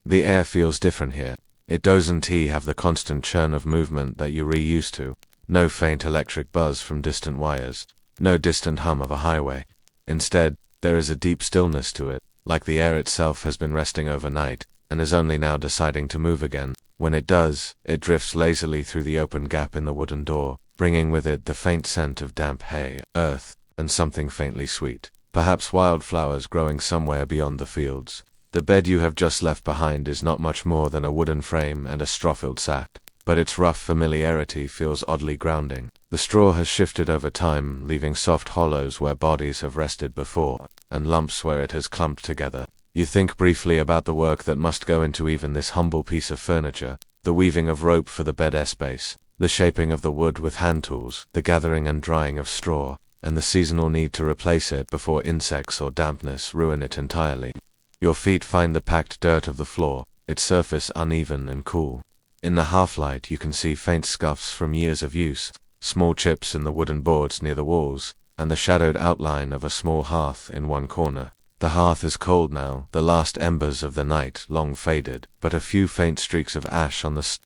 The air feels different here. It doesn't have the constant churn of movement that you're used to. No faint electric buzz from distant wires. No distant hum of a highway. Instead, there is a deep stillness to it, like the air itself has been resting overnight, and is only now deciding to move again. When it does, it drifts lazily through the open gap in the wooden door, bringing with it the faint scent of damp hay, earth, and something faintly sweet. Perhaps wildflowers growing somewhere beyond the fields. The bed you have just left behind is not much more than a wooden frame and a straw-filled sack, but its rough familiarity feels oddly grounding. The straw has shifted over time, leaving soft hollows where bodies have rested before, and lumps where it has clumped together. You think briefly about the work that must go into even this humble piece of furniture, the weaving of rope for the bed base, the shaping of the wood with hand tools, the gathering and drying of straw, and the seasonal need to replace it before insects or dampness ruin it entirely. Your feet find the packed dirt of the floor, its surface uneven and cool. In the half-light you can see faint scuffs from years of use, small chips in the wooden boards near the walls, and the shadowed outline of a small hearth in one corner. The hearth is cold now, the last embers of the night long faded, but a few faint streaks of ash on the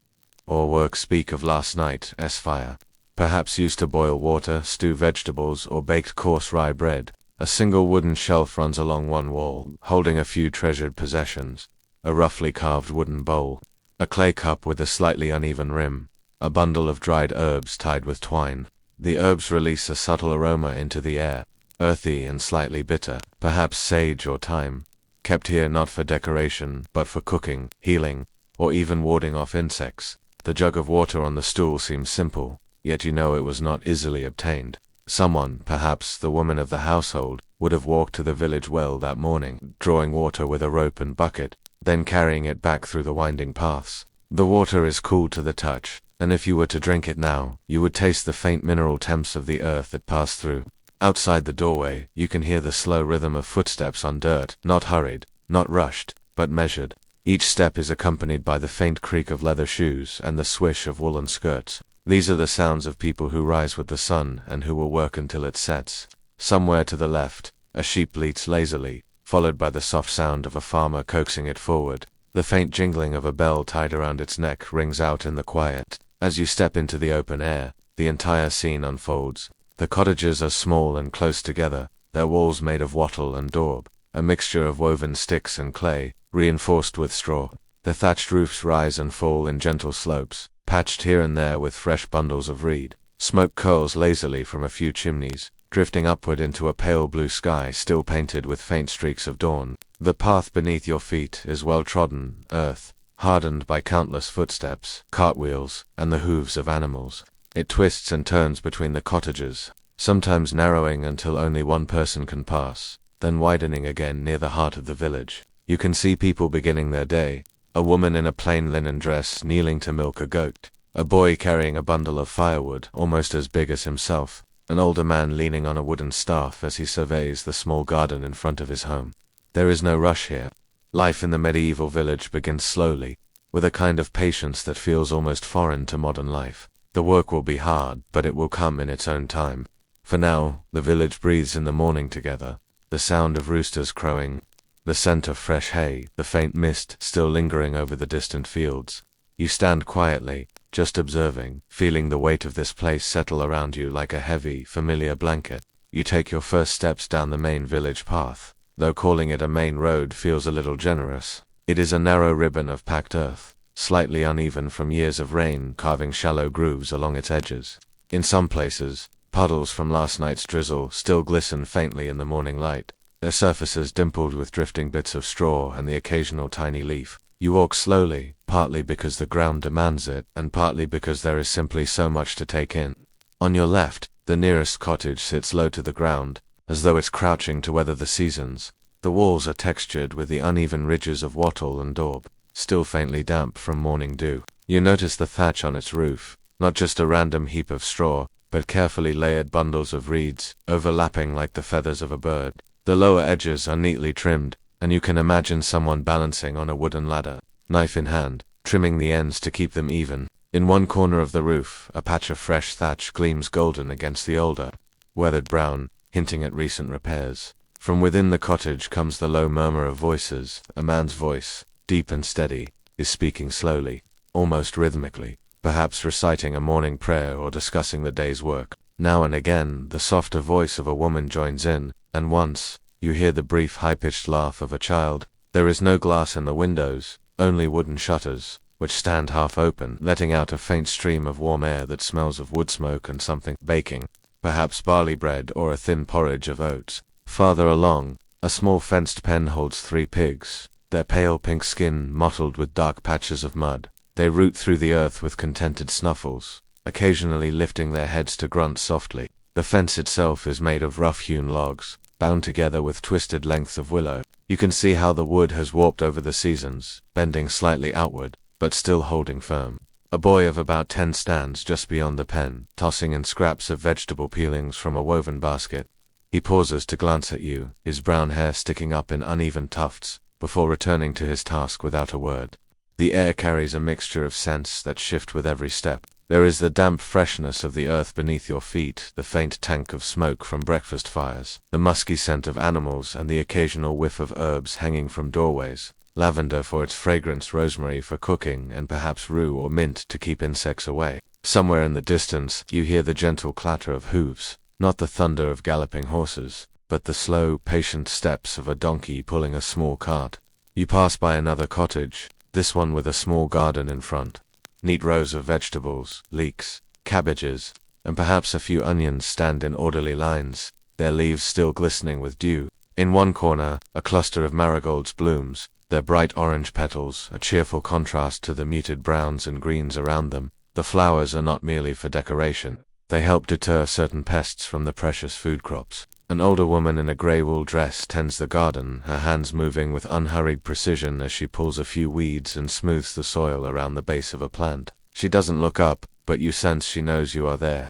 or work speak of last night's fire. Perhaps used to boil water, stew vegetables, or baked coarse rye bread. A single wooden shelf runs along one wall, holding a few treasured possessions. A roughly carved wooden bowl, a clay cup with a slightly uneven rim, a bundle of dried herbs tied with twine. The herbs release a subtle aroma into the air, earthy and slightly bitter, perhaps sage or thyme, kept here not for decoration, but for cooking, healing, or even warding off insects. The jug of water on the stool seems simple, yet you know it was not easily obtained. Someone, perhaps the woman of the household, would have walked to the village well that morning, drawing water with a rope and bucket, then carrying it back through the winding paths. The water is cool to the touch, and if you were to drink it now, you would taste the faint mineral temps of the earth it passed through. Outside the doorway, you can hear the slow rhythm of footsteps on dirt, not hurried, not rushed, but measured. Each step is accompanied by the faint creak of leather shoes and the swish of woolen skirts. These are the sounds of people who rise with the sun and who will work until it sets. Somewhere to the left, a sheep bleats lazily, followed by the soft sound of a farmer coaxing it forward. The faint jingling of a bell tied around its neck rings out in the quiet. As you step into the open air, the entire scene unfolds. The cottages are small and close together, their walls made of wattle and daub, a mixture of woven sticks and clay, reinforced with straw. The thatched roofs rise and fall in gentle slopes, patched here and there with fresh bundles of reed. Smoke curls lazily from a few chimneys, drifting upward into a pale blue sky still painted with faint streaks of dawn. The path beneath your feet is well-trodden earth, hardened by countless footsteps, cartwheels, and the hooves of animals. It twists and turns between the cottages, sometimes narrowing until only one person can pass, then widening again near the heart of the village. You can see people beginning their day, a woman in a plain linen dress kneeling to milk a goat, a boy carrying a bundle of firewood almost as big as himself, an older man leaning on a wooden staff as he surveys the small garden in front of his home. There is no rush here. Life in the medieval village begins slowly, with a kind of patience that feels almost foreign to modern life. The work will be hard, but it will come in its own time. For now, the village breathes in the morning together, the sound of roosters crowing, the scent of fresh hay, the faint mist still lingering over the distant fields. You stand quietly, just observing, feeling the weight of this place settle around you like a heavy, familiar blanket. You take your first steps down the main village path, though calling it a main road feels a little generous. It is a narrow ribbon of packed earth, slightly uneven from years of rain carving shallow grooves along its edges. In some places, puddles from last night's drizzle still glisten faintly in the morning light, their surfaces dimpled with drifting bits of straw and the occasional tiny leaf. You walk slowly, partly because the ground demands it, and partly because there is simply so much to take in. On your left, the nearest cottage sits low to the ground, as though it's crouching to weather the seasons. The walls are textured with the uneven ridges of wattle and daub, still faintly damp from morning dew. You notice the thatch on its roof, not just a random heap of straw, but carefully layered bundles of reeds, overlapping like the feathers of a bird. The lower edges are neatly trimmed, and you can imagine someone balancing on a wooden ladder, knife in hand, trimming the ends to keep them even. In one corner of the roof, a patch of fresh thatch gleams golden against the older, weathered brown, hinting at recent repairs. From within the cottage comes the low murmur of voices, a man's voice, deep and steady, is speaking slowly, almost rhythmically, perhaps reciting a morning prayer or discussing the day's work. Now and again, the softer voice of a woman joins in, and once, you hear the brief high-pitched laugh of a child. There is no glass in the windows, only wooden shutters, which stand half open, letting out a faint stream of warm air that smells of wood smoke and something baking, perhaps barley bread or a thin porridge of oats. Farther along, a small fenced pen holds 3 pigs, their pale pink skin mottled with dark patches of mud. They root through the earth with contented snuffles, occasionally lifting their heads to grunt softly. The fence itself is made of rough-hewn logs, bound together with twisted lengths of willow. You can see how the wood has warped over the seasons, bending slightly outward, but still holding firm. A boy of about 10 stands just beyond the pen, tossing in scraps of vegetable peelings from a woven basket. He pauses to glance at you, his brown hair sticking up in uneven tufts, before returning to his task without a word. The air carries a mixture of scents that shift with every step. There is the damp freshness of the earth beneath your feet, the faint tank of smoke from breakfast fires, the musky scent of animals and the occasional whiff of herbs hanging from doorways. Lavender for its fragrance, rosemary for cooking, and perhaps rue or mint to keep insects away. Somewhere in the distance, you hear the gentle clatter of hooves, not the thunder of galloping horses, but the slow, patient steps of a donkey pulling a small cart. You pass by another cottage, this one with a small garden in front. Neat rows of vegetables, leeks, cabbages, and perhaps a few onions stand in orderly lines, their leaves still glistening with dew. In one corner, a cluster of marigolds blooms, their bright orange petals a cheerful contrast to the muted browns and greens around them. The flowers are not merely for decoration, they help deter certain pests from the precious food crops. An older woman in a grey wool dress tends the garden, her hands moving with unhurried precision as she pulls a few weeds and smooths the soil around the base of a plant. She doesn't look up, but you sense she knows you are there.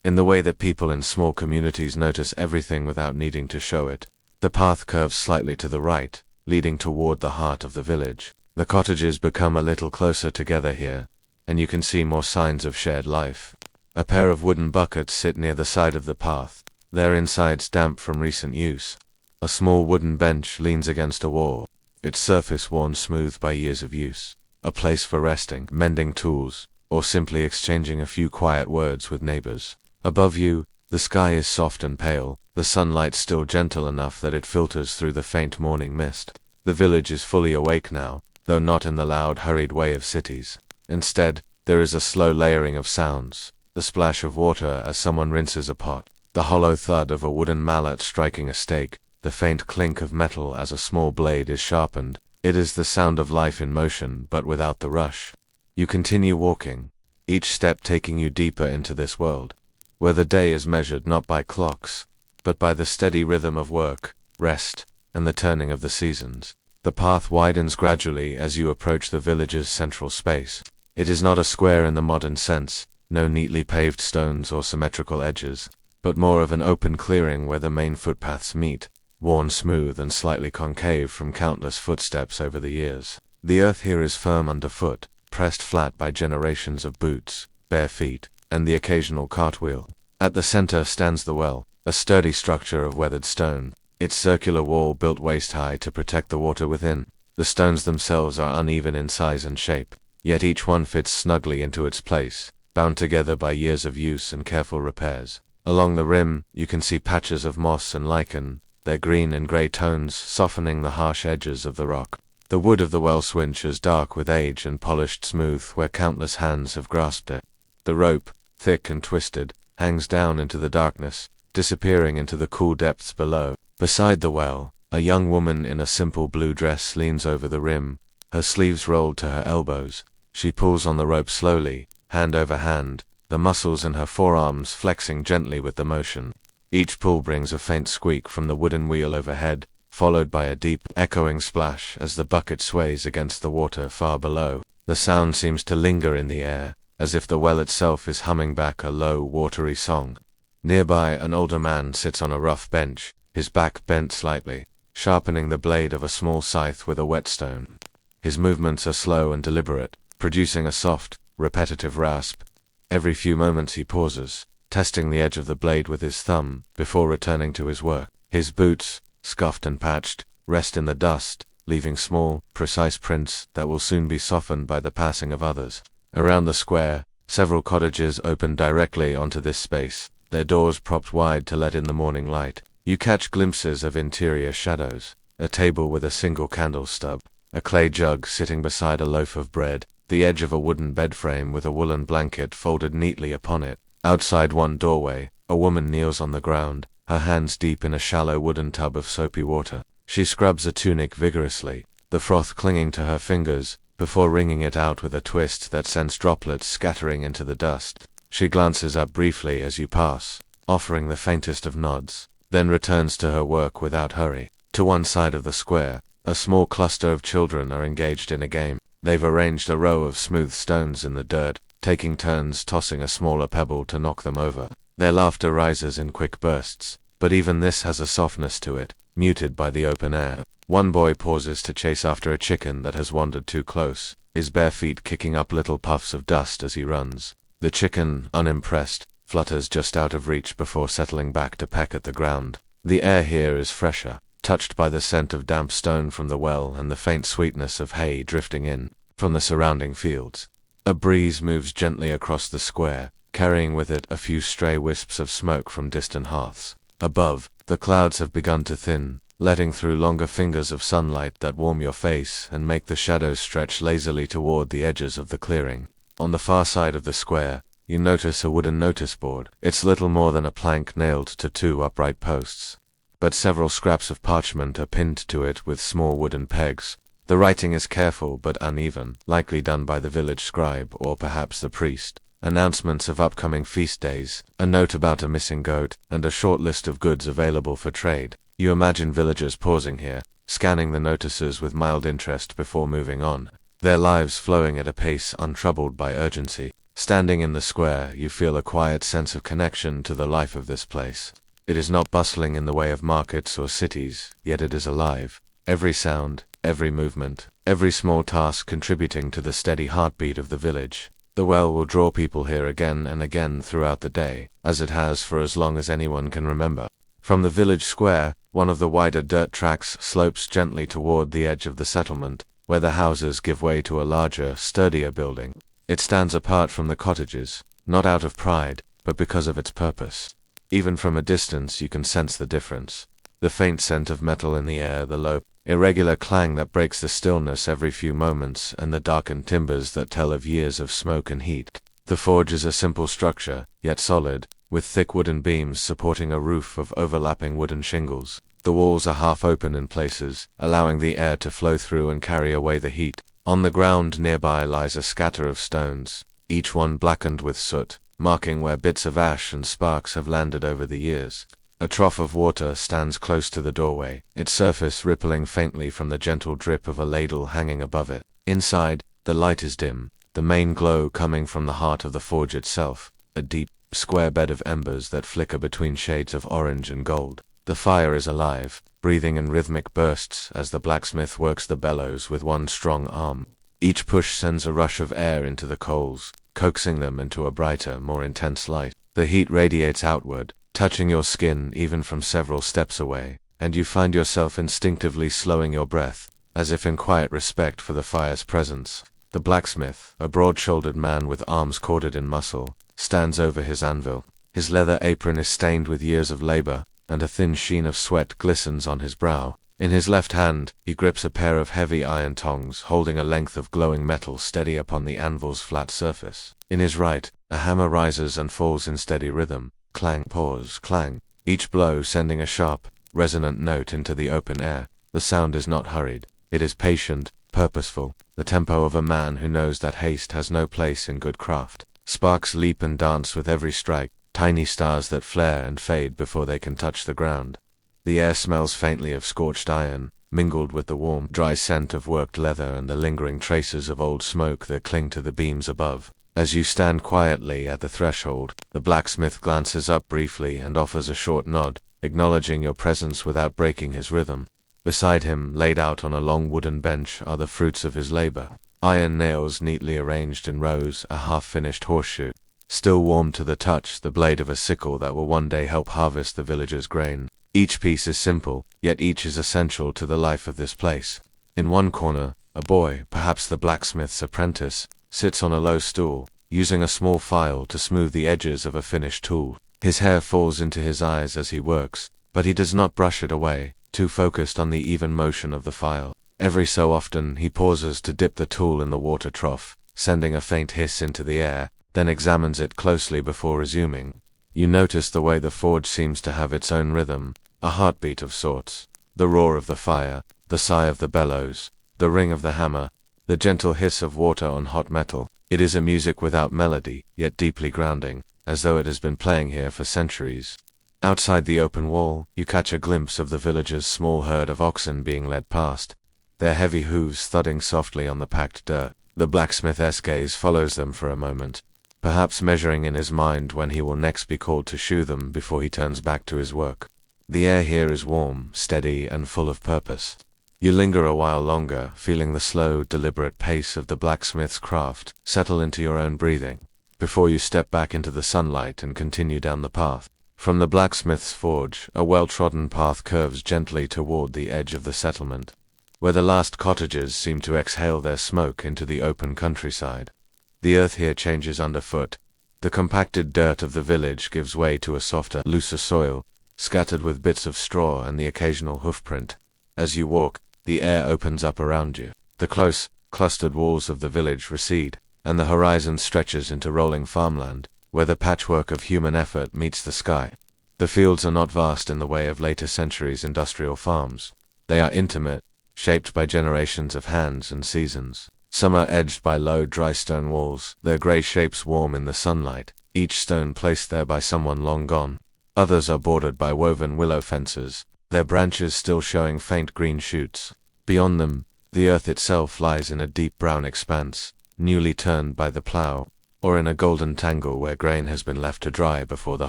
In the way that people in small communities notice everything without needing to show it. The path curves slightly to the right, leading toward the heart of the village. The cottages become a little closer together here, and you can see more signs of shared life. A pair of wooden buckets sit near the side of the path, their insides damp from recent use. A small wooden bench leans against a wall, its surface worn smooth by years of use. A place for resting, mending tools, or simply exchanging a few quiet words with neighbors. Above you, the sky is soft and pale, the sunlight still gentle enough that it filters through the faint morning mist. The village is fully awake now, though not in the loud, hurried way of cities. Instead, there is a slow layering of sounds, the splash of water as someone rinses a pot, the hollow thud of a wooden mallet striking a stake, the faint clink of metal as a small blade is sharpened. It is the sound of life in motion, but without the rush. You continue walking, each step taking you deeper into this world, where the day is measured not by clocks, but by the steady rhythm of work, rest, and the turning of the seasons. The path widens gradually as you approach the village's central space. It is not a square in the modern sense, no neatly paved stones or symmetrical edges, but more of an open clearing where the main footpaths meet, worn smooth and slightly concave from countless footsteps over the years. The earth here is firm underfoot, pressed flat by generations of boots, bare feet, and the occasional cartwheel. At the center stands the well, a sturdy structure of weathered stone, its circular wall built waist-high to protect the water within. The stones themselves are uneven in size and shape, yet each one fits snugly into its place, bound together by years of use and careful repairs. Along the rim, you can see patches of moss and lichen, their green and gray tones softening the harsh edges of the rock. The wood of the well swinch is dark with age and polished smooth where countless hands have grasped it. The rope, thick and twisted, hangs down into the darkness, disappearing into the cool depths below. Beside the well, a young woman in a simple blue dress leans over the rim, her sleeves rolled to her elbows. She pulls on the rope slowly, hand over hand, the muscles in her forearms flexing gently with the motion. Each pull brings a faint squeak from the wooden wheel overhead, followed by a deep, echoing splash as the bucket sways against the water far below. The sound seems to linger in the air, as if the well itself is humming back a low, watery song. Nearby, an older man sits on a rough bench, his back bent slightly, sharpening the blade of a small scythe with a whetstone. His movements are slow and deliberate, producing a soft, repetitive rasp. Every few moments he pauses, testing the edge of the blade with his thumb, before returning to his work. His boots, scuffed and patched, rest in the dust, leaving small, precise prints that will soon be softened by the passing of others. Around the square, several cottages open directly onto this space, their doors propped wide to let in the morning light. You catch glimpses of interior shadows, a table with a single candle stub, a clay jug sitting beside a loaf of bread, the edge of a wooden bed frame with a woolen blanket folded neatly upon it. Outside one doorway, a woman kneels on the ground, her hands deep in a shallow wooden tub of soapy water. She scrubs a tunic vigorously, the froth clinging to her fingers, before wringing it out with a twist that sends droplets scattering into the dust. She glances up briefly as you pass, offering the faintest of nods, then returns to her work without hurry. To one side of the square, a small cluster of children are engaged in a game. They've arranged a row of smooth stones in the dirt, taking turns tossing a smaller pebble to knock them over. Their laughter rises in quick bursts, but even this has a softness to it, muted by the open air. One boy pauses to chase after a chicken that has wandered too close, his bare feet kicking up little puffs of dust as he runs. The chicken, unimpressed, flutters just out of reach before settling back to peck at the ground. The air here is fresher, touched by the scent of damp stone from the well and the faint sweetness of hay drifting in from the surrounding fields. A breeze moves gently across the square, carrying with it a few stray wisps of smoke from distant hearths. Above, the clouds have begun to thin, letting through longer fingers of sunlight that warm your face and make the shadows stretch lazily toward the edges of the clearing. On the far side of the square, you notice a wooden notice board. It's little more than a plank nailed to two upright posts, but several scraps of parchment are pinned to it with small wooden pegs. The writing is careful but uneven, likely done by the village scribe or perhaps the priest. Announcements of upcoming feast days, a note about a missing goat, and a short list of goods available for trade. You imagine villagers pausing here, scanning the notices with mild interest before moving on, their lives flowing at a pace untroubled by urgency. Standing in the square, you feel a quiet sense of connection to the life of this place. It is not bustling in the way of markets or cities, yet it is alive. Every sound, every movement, every small task contributing to the steady heartbeat of the village. The well will draw people here again and again throughout the day, as it has for as long as anyone can remember. From the village square, one of the wider dirt tracks slopes gently toward the edge of the settlement, where the houses give way to a larger, sturdier building. It stands apart from the cottages, not out of pride, but because of its purpose. Even from a distance you can sense the difference. The faint scent of metal in the air, the low, irregular clang that breaks the stillness every few moments, and the darkened timbers that tell of years of smoke and heat. The forge is a simple structure, yet solid, with thick wooden beams supporting a roof of overlapping wooden shingles. The walls are half open in places, allowing the air to flow through and carry away the heat. On the ground nearby lies a scatter of stones, each one blackened with soot, marking where bits of ash and sparks have landed over the years. A trough of water stands close to the doorway, its surface rippling faintly from the gentle drip of a ladle hanging above it. Inside, the light is dim, the main glow coming from the heart of the forge itself, a deep, square bed of embers that flicker between shades of orange and gold. The fire is alive, breathing in rhythmic bursts as the blacksmith works the bellows with one strong arm. Each push sends a rush of air into the coals, coaxing them into a brighter, more intense light. The heat radiates outward, touching your skin even from several steps away, and you find yourself instinctively slowing your breath, as if in quiet respect for the fire's presence. The blacksmith, a broad-shouldered man with arms corded in muscle, stands over his anvil. His leather apron is stained with years of labor, and a thin sheen of sweat glistens on his brow. In his left hand, he grips a pair of heavy iron tongs, holding a length of glowing metal steady upon the anvil's flat surface. In his right, a hammer rises and falls in steady rhythm. Clang, pause, clang, each blow sending a sharp, resonant note into the open air. The sound is not hurried. It is patient, purposeful, the tempo of a man who knows that haste has no place in good craft. Sparks leap and dance with every strike, tiny stars that flare and fade before they can touch the ground. The air smells faintly of scorched iron, mingled with the warm, dry scent of worked leather and the lingering traces of old smoke that cling to the beams above. As you stand quietly at the threshold, the blacksmith glances up briefly and offers a short nod, acknowledging your presence without breaking his rhythm. Beside him, laid out on a long wooden bench, are the fruits of his labor. Iron nails neatly arranged in rows, a half-finished horseshoe. Still warm to the touch, the blade of a sickle that will one day help harvest the villagers' grain. Each piece is simple, yet each is essential to the life of this place. In one corner, a boy, perhaps the blacksmith's apprentice, sits on a low stool, using a small file to smooth the edges of a finished tool. His hair falls into his eyes as he works, but he does not brush it away, too focused on the even motion of the file. Every so often he pauses to dip the tool in the water trough, sending a faint hiss into the air, then examines it closely before resuming. You notice the way the forge seems to have its own rhythm, a heartbeat of sorts. The roar of the fire, the sigh of the bellows, the ring of the hammer, the gentle hiss of water on hot metal. It is a music without melody, yet deeply grounding, as though it has been playing here for centuries. Outside the open wall, you catch a glimpse of the village's small herd of oxen being led past, their heavy hooves thudding softly on the packed dirt. The blacksmith's gaze follows them for a moment, perhaps measuring in his mind when he will next be called to shoe them before he turns back to his work. The air here is warm, steady, and full of purpose. You linger a while longer, feeling the slow, deliberate pace of the blacksmith's craft settle into your own breathing, before you step back into the sunlight and continue down the path. From the blacksmith's forge, a well-trodden path curves gently toward the edge of the settlement, where the last cottages seem to exhale their smoke into the open countryside. The earth here changes underfoot. The compacted dirt of the village gives way to a softer, looser soil, scattered with bits of straw and the occasional hoofprint. As you walk, the air opens up around you. The close, clustered walls of the village recede, and the horizon stretches into rolling farmland, where the patchwork of human effort meets the sky. The fields are not vast in the way of later centuries' industrial farms. They are intimate, shaped by generations of hands and seasons. Some are edged by low, dry stone walls, their gray shapes warm in the sunlight, each stone placed there by someone long gone. Others are bordered by woven willow fences, their branches still showing faint green shoots. Beyond them, the earth itself lies in a deep brown expanse, newly turned by the plow, or in a golden tangle where grain has been left to dry before the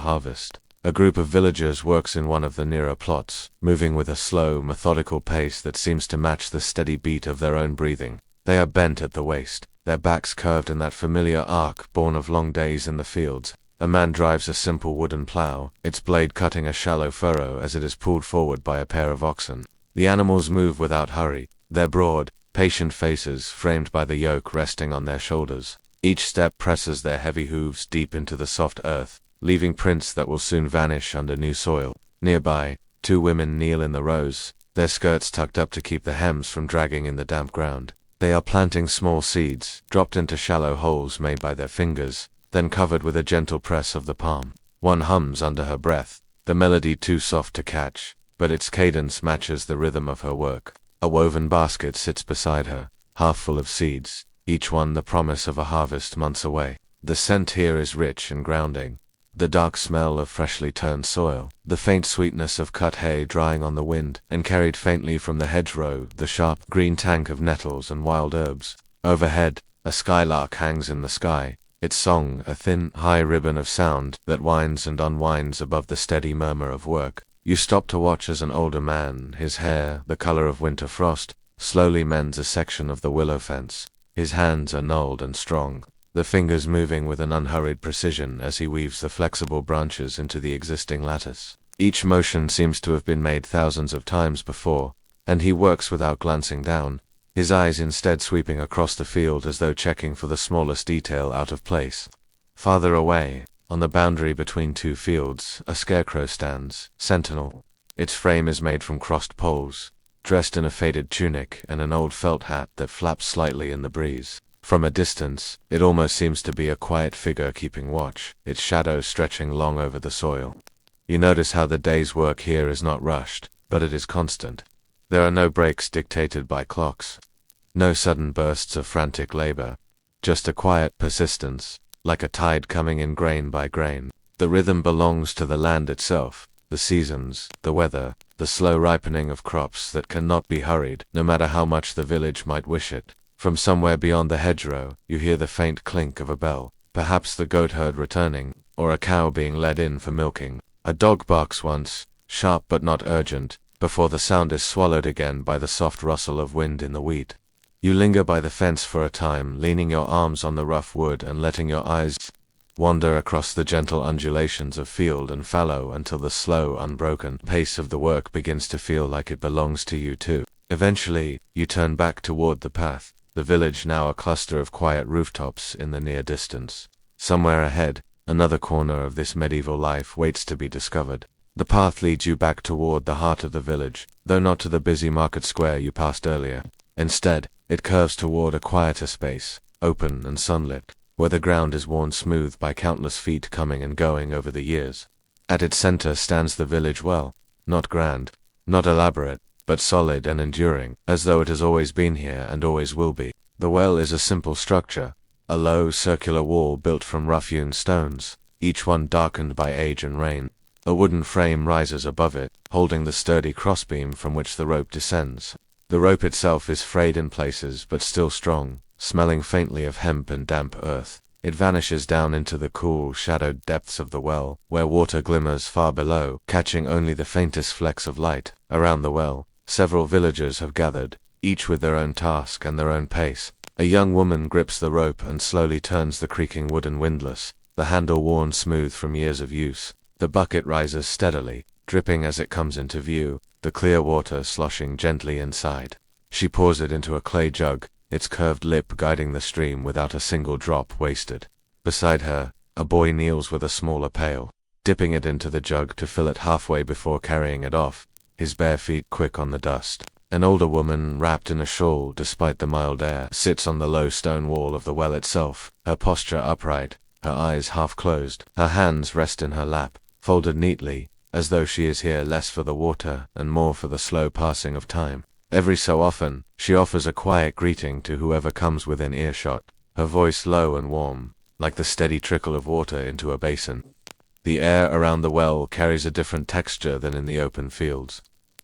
harvest. A group of villagers works in one of the nearer plots, moving with a slow, methodical pace that seems to match the steady beat of their own breathing. They are bent at the waist, their backs curved in that familiar arc born of long days in the fields. A man drives a simple wooden plow, its blade cutting a shallow furrow as it is pulled forward by a pair of oxen. The animals move without hurry, their broad, patient faces framed by the yoke resting on their shoulders. Each step presses their heavy hooves deep into the soft earth, leaving prints that will soon vanish under new soil. Nearby, two women kneel in the rows, their skirts tucked up to keep the hems from dragging in the damp ground. They are planting small seeds, dropped into shallow holes made by their fingers, then covered with a gentle press of the palm. One hums under her breath, the melody too soft to catch, but its cadence matches the rhythm of her work. A woven basket sits beside her, half full of seeds, each one the promise of a harvest months away. The scent here is rich and grounding. The dark smell of freshly turned soil, the faint sweetness of cut hay drying on the wind and carried faintly from the hedgerow, the sharp green tank of nettles and wild herbs. Overhead, a skylark hangs in the sky, its song a thin, high ribbon of sound that winds and unwinds above the steady murmur of work. You stop to watch as an older man, his hair the color of winter frost, slowly mends a section of the willow fence. His hands are gnarled and strong, the fingers moving with an unhurried precision as he weaves the flexible branches into the existing lattice. Each motion seems to have been made thousands of times before, and he works without glancing down, his eyes instead sweeping across the field as though checking for the smallest detail out of place. Farther away, on the boundary between two fields, a scarecrow stands, sentinel. Its frame is made from crossed poles, dressed in a faded tunic and an old felt hat that flaps slightly in the breeze. From a distance, it almost seems to be a quiet figure keeping watch, its shadow stretching long over the soil. You notice how the day's work here is not rushed, but it is constant. There are no breaks dictated by clocks, no sudden bursts of frantic labor, just a quiet persistence, like a tide coming in grain by grain. The rhythm belongs to the land itself, the seasons, the weather, the slow ripening of crops that cannot be hurried, no matter how much the village might wish it. From somewhere beyond the hedgerow, you hear the faint clink of a bell, perhaps the goatherd returning, or a cow being led in for milking. A dog barks once, sharp but not urgent, before the sound is swallowed again by the soft rustle of wind in the wheat. You linger by the fence for a time, leaning your arms on the rough wood and letting your eyes wander across the gentle undulations of field and fallow until the slow, unbroken pace of the work begins to feel like it belongs to you too. Eventually, you turn back toward the path, the village now a cluster of quiet rooftops in the near distance. Somewhere ahead, another corner of this medieval life waits to be discovered. The path leads you back toward the heart of the village, though not to the busy market square you passed earlier. Instead, it curves toward a quieter space, open and sunlit, where the ground is worn smooth by countless feet coming and going over the years. At its center stands the village well, not grand, not elaborate, but solid and enduring, as though it has always been here and always will be. The well is a simple structure, a low, circular wall built from rough-hewn stones, each one darkened by age and rain. A wooden frame rises above it, holding the sturdy crossbeam from which the rope descends. The rope itself is frayed in places but still strong, smelling faintly of hemp and damp earth. It vanishes down into the cool, shadowed depths of the well, where water glimmers far below, catching only the faintest flecks of light. Around the well, several villagers have gathered, each with their own task and their own pace. A young woman grips the rope and slowly turns the creaking wooden windlass, the handle worn smooth from years of use. The bucket rises steadily, dripping as it comes into view, the clear water sloshing gently inside. She pours it into a clay jug, its curved lip guiding the stream without a single drop wasted. Beside her, a boy kneels with a smaller pail, dipping it into the jug to fill it halfway before carrying it off, his bare feet quick on the dust. An older woman, wrapped in a shawl despite the mild air, sits on the low stone wall of the well itself, her posture upright, her eyes half closed. Her hands rest in her lap, folded neatly, as though she is here less for the water and more for the slow passing of time. Every so often, she offers a quiet greeting to whoever comes within earshot, her voice low and warm, like the steady trickle of water into a basin. The air around the well carries a different texture than in the open fields.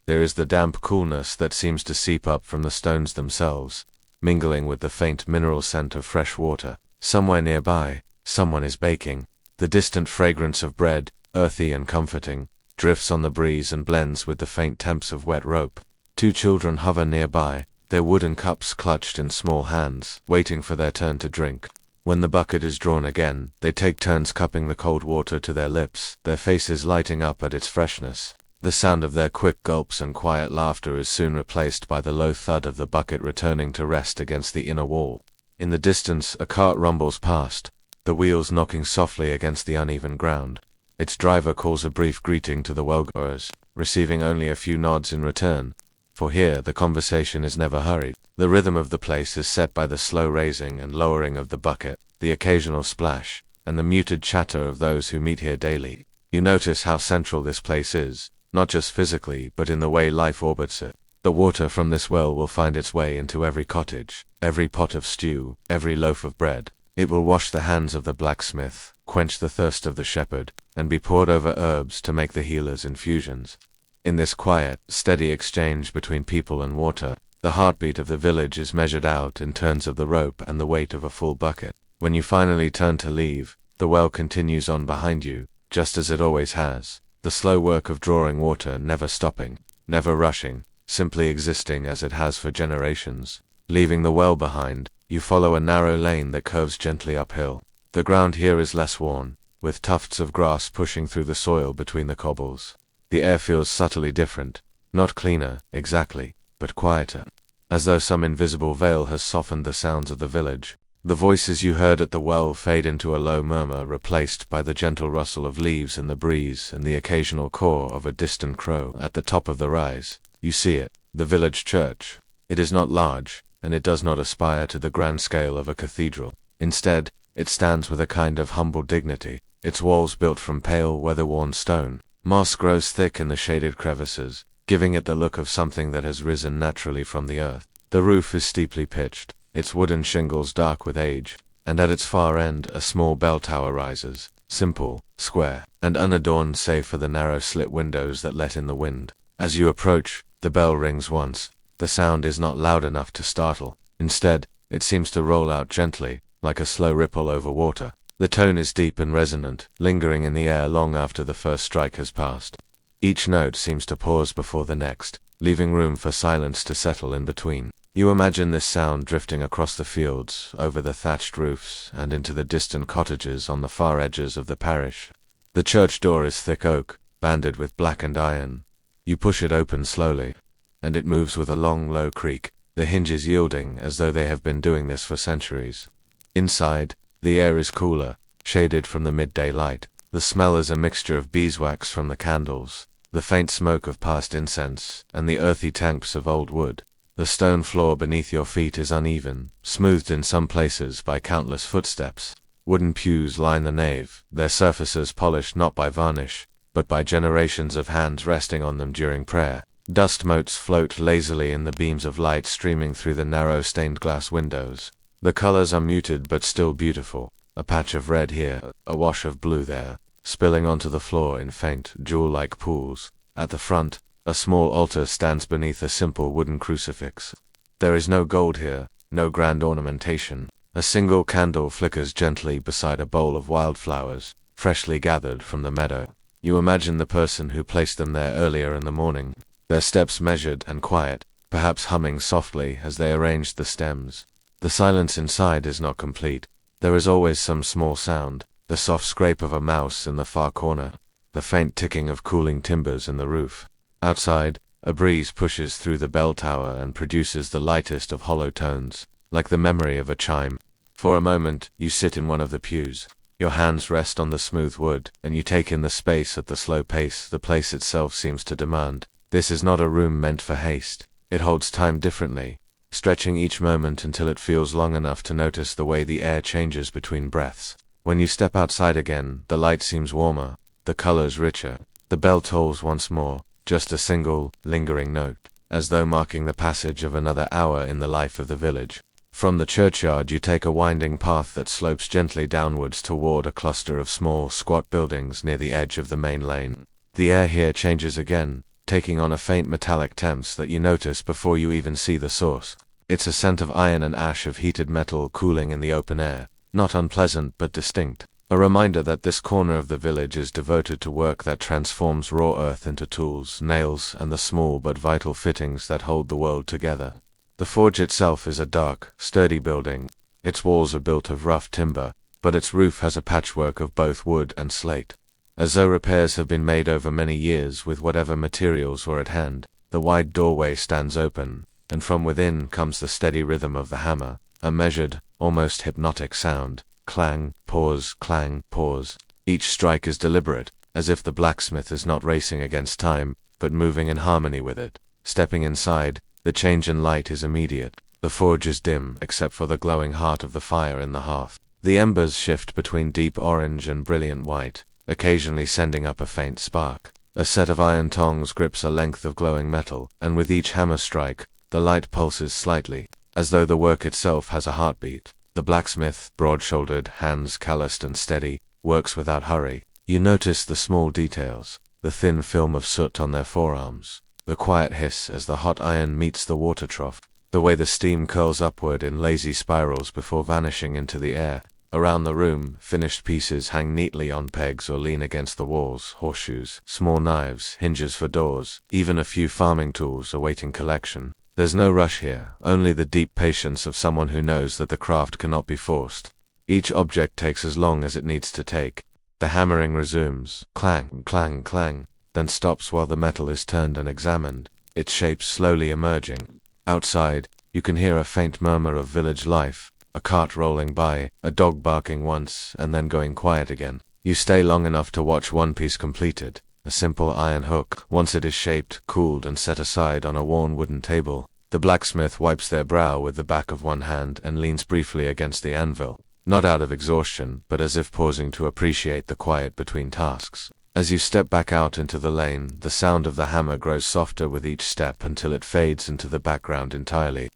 There is the damp coolness that seems to seep up from the stones themselves, mingling with the faint mineral scent of fresh water. Somewhere nearby, someone is baking. The distant fragrance of bread, earthy and comforting, drifts on the breeze and blends with the faint temps of wet rope. Two children hover nearby, their wooden cups clutched in small hands, waiting for their turn to drink. When the bucket is drawn again, they take turns cupping the cold water to their lips, their faces lighting up at its freshness. The sound of their quick gulps and quiet laughter is soon replaced by the low thud of the bucket returning to rest against the inner wall. In the distance, a cart rumbles past, the wheels knocking softly against the uneven ground. Its driver calls a brief greeting to the wellgoers, receiving only a few nods in return, for here the conversation is never hurried. The rhythm of the place is set by the slow raising and lowering of the bucket, the occasional splash, and the muted chatter of those who meet here daily. You notice how central this place is, not just physically but in the way life orbits it. The water from this well will find its way into every cottage, every pot of stew, every loaf of bread. It will wash the hands of the blacksmith, quench the thirst of the shepherd, and be poured over herbs to make the healer's infusions. In this quiet, steady exchange between people and water, the heartbeat of the village is measured out in turns of the rope and the weight of a full bucket. When you finally turn to leave, the well continues on behind you, just as it always has, the slow work of drawing water never stopping, never rushing, simply existing as it has for generations. Leaving the well behind, you follow a narrow lane that curves gently uphill. The ground here is less worn, with tufts of grass pushing through the soil between the cobbles. The air feels subtly different, not cleaner, exactly, but quieter, as though some invisible veil has softened the sounds of the village. The voices you heard at the well fade into a low murmur replaced by the gentle rustle of leaves in the breeze and the occasional caw of a distant crow. At the top of the rise, you see it, the village church. It is not large, and it does not aspire to the grand scale of a cathedral. Instead, it stands with a kind of humble dignity, its walls built from pale, weather-worn stone. Moss grows thick in the shaded crevices, giving it the look of something that has risen naturally from the earth. The roof is steeply pitched, its wooden shingles dark with age, and at its far end a small bell tower rises, simple, square, and unadorned save for the narrow slit windows that let in the wind. As you approach, the bell rings once. The sound is not loud enough to startle. Instead, it seems to roll out gently, like a slow ripple over water. The tone is deep and resonant, lingering in the air long after the first strike has passed. Each note seems to pause before the next, leaving room for silence to settle in between. You imagine this sound drifting across the fields, over the thatched roofs, and into the distant cottages on the far edges of the parish. The church door is thick oak, banded with blackened iron. You push it open slowly. and it moves with a long, low creak, the hinges yielding as though they have been doing this for centuries. Inside, the air is cooler, shaded from the midday light. The smell is a mixture of beeswax from the candles, the faint smoke of past incense, and the earthy tanks of old wood. The stone floor beneath your feet is uneven, smoothed in some places by countless footsteps. Wooden pews line the nave, their surfaces polished not by varnish, but by generations of hands resting on them during prayer. Dust motes float lazily in the beams of light streaming through the narrow stained glass windows. The colors are muted but still beautiful, a patch of red here, a wash of blue there, spilling onto the floor in faint, jewel-like pools. At the front, a small altar stands beneath a simple wooden crucifix. There is no gold here, no grand ornamentation. A single candle flickers gently beside a bowl of wildflowers, freshly gathered from the meadow. You imagine the person who placed them there earlier in the morning, their steps measured and quiet, perhaps humming softly as they arranged the stems. The silence inside is not complete. There is always some small sound, the soft scrape of a mouse in the far corner, the faint ticking of cooling timbers in the roof. Outside, a breeze pushes through the bell tower and produces the lightest of hollow tones, like the memory of a chime. For a moment, you sit in one of the pews. Your hands rest on the smooth wood, and you take in the space at the slow pace the place itself seems to demand. This is not a room meant for haste. It holds time differently, stretching each moment until it feels long enough to notice the way the air changes between breaths. When you step outside again, the light seems warmer, the colors richer. The bell tolls once more, just a single, lingering note, as though marking the passage of another hour in the life of the village. From the churchyard you take a winding path that slopes gently downwards toward a cluster of small, squat buildings near the edge of the main lane. The air here changes again, taking on a faint metallic temps that you notice before you even see the source. It's a scent of iron and ash of heated metal cooling in the open air, not unpleasant but distinct. A reminder that this corner of the village is devoted to work that transforms raw earth into tools, nails, and the small but vital fittings that hold the world together. The forge itself is a dark, sturdy building. Its walls are built of rough timber, but its roof has a patchwork of both wood and slate. As though repairs have been made over many years with whatever materials were at hand, the wide doorway stands open, and from within comes the steady rhythm of the hammer, a measured, almost hypnotic sound. Clang, pause, clang, pause. Each strike is deliberate, as if the blacksmith is not racing against time, but moving in harmony with it. Stepping inside, the change in light is immediate. The forge is dim, except for the glowing heart of the fire in the hearth. The embers shift between deep orange and brilliant white, occasionally sending up a faint spark. A set of iron tongs grips a length of glowing metal, and with each hammer strike, the light pulses slightly, as though the work itself has a heartbeat. The blacksmith, broad-shouldered, hands calloused and steady, works without hurry. You notice the small details, the thin film of soot on their forearms, the quiet hiss as the hot iron meets the water trough, the way the steam curls upward in lazy spirals before vanishing into the air. Around the room, finished pieces hang neatly on pegs or lean against the walls, horseshoes, small knives, hinges for doors, even a few farming tools awaiting collection. There's no rush here, only the deep patience of someone who knows that the craft cannot be forced. Each object takes as long as it needs to take. The hammering resumes, clang, clang, clang, then stops while the metal is turned and examined, its shapes slowly emerging. Outside, you can hear a faint murmur of village life, a cart rolling by, a dog barking once and then going quiet again. You stay long enough to watch one piece completed, a simple iron hook. Once it is shaped, cooled, and set aside on a worn wooden table, the blacksmith wipes their brow with the back of one hand and leans briefly against the anvil, not out of exhaustion, but as if pausing to appreciate the quiet between tasks. As you step back out into the lane, the sound of the hammer grows softer with each step until it fades into the background entirely.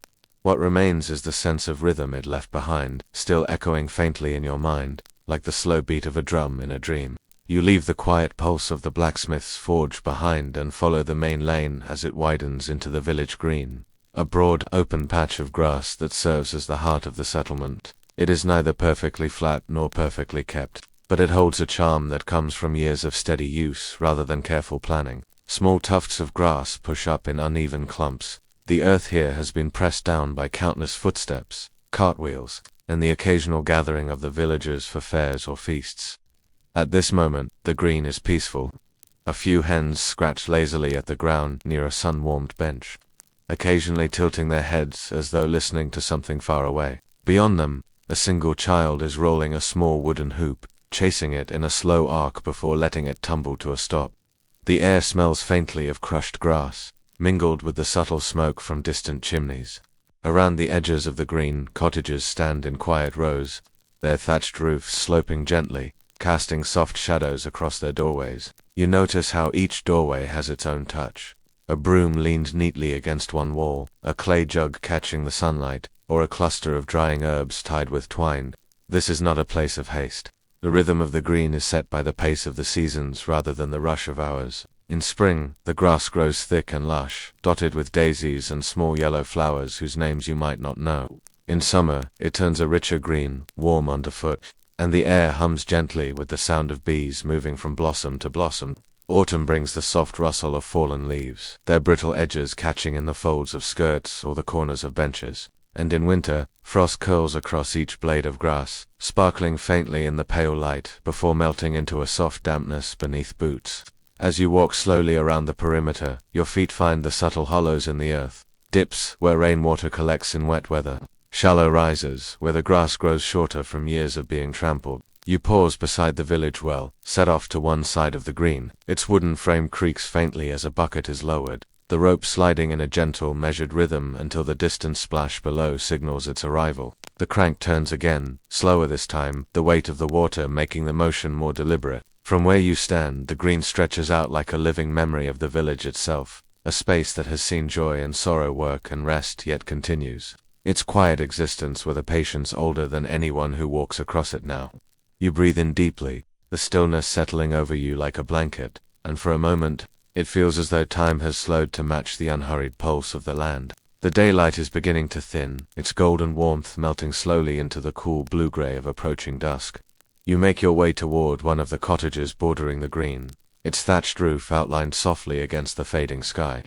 What remains is the sense of rhythm it left behind, still echoing faintly in your mind, like the slow beat of a drum in a dream. You leave the quiet pulse of the blacksmith's forge behind and follow the main lane as it widens into the village green, a broad, open patch of grass that serves as the heart of the settlement. It is neither perfectly flat nor perfectly kept, but it holds a charm that comes from years of steady use rather than careful planning. Small tufts of grass push up in uneven clumps. The earth here has been pressed down by countless footsteps, cartwheels, and the occasional gathering of the villagers for fairs or feasts. At this moment, the green is peaceful. A few hens scratch lazily at the ground near a sun-warmed bench. occasionally tilting their heads as though listening to something far away. Beyond them, a single child is rolling a small wooden hoop, chasing it in a slow arc before letting it tumble to a stop. The air smells faintly of crushed grass, mingled with the subtle smoke from distant chimneys. Around the edges of the green, cottages stand in quiet rows, their thatched roofs sloping gently, casting soft shadows across their doorways. You notice how each doorway has its own touch. A broom leaned neatly against one wall, a clay jug catching the sunlight, or a cluster of drying herbs tied with twine. This is not a place of haste. The rhythm of the green is set by the pace of the seasons rather than the rush of hours. In spring, the grass grows thick and lush, dotted with daisies and small yellow flowers whose names you might not know. In summer, it turns a richer green, warm underfoot, and the air hums gently with the sound of bees moving from blossom to blossom. Autumn brings the soft rustle of fallen leaves, their brittle edges catching in the folds of skirts or the corners of benches. And in winter, frost curls across each blade of grass, sparkling faintly in the pale light before melting into a soft dampness beneath boots. As you walk slowly around the perimeter, your feet find the subtle hollows in the earth, dips where rainwater collects in wet weather, shallow rises where the grass grows shorter from years of being trampled. You pause beside the village well, set off to one side of the green. Its wooden frame creaks faintly as a bucket is lowered, the rope sliding in a gentle, measured rhythm until the distant splash below signals its arrival. The crank turns again, slower this time, the weight of the water making the motion more deliberate. From where you stand, the green stretches out like a living memory of the village itself, a space that has seen joy and sorrow work and rest yet continues. Its quiet existence with a patience older than anyone who walks across it now. You breathe in deeply, the stillness settling over you like a blanket, and for a moment, it feels as though time has slowed to match the unhurried pulse of the land. The daylight is beginning to thin, its golden warmth melting slowly into the cool blue-gray of approaching dusk. You make your way toward one of the cottages bordering the green, its thatched roof outlined softly against the fading sky.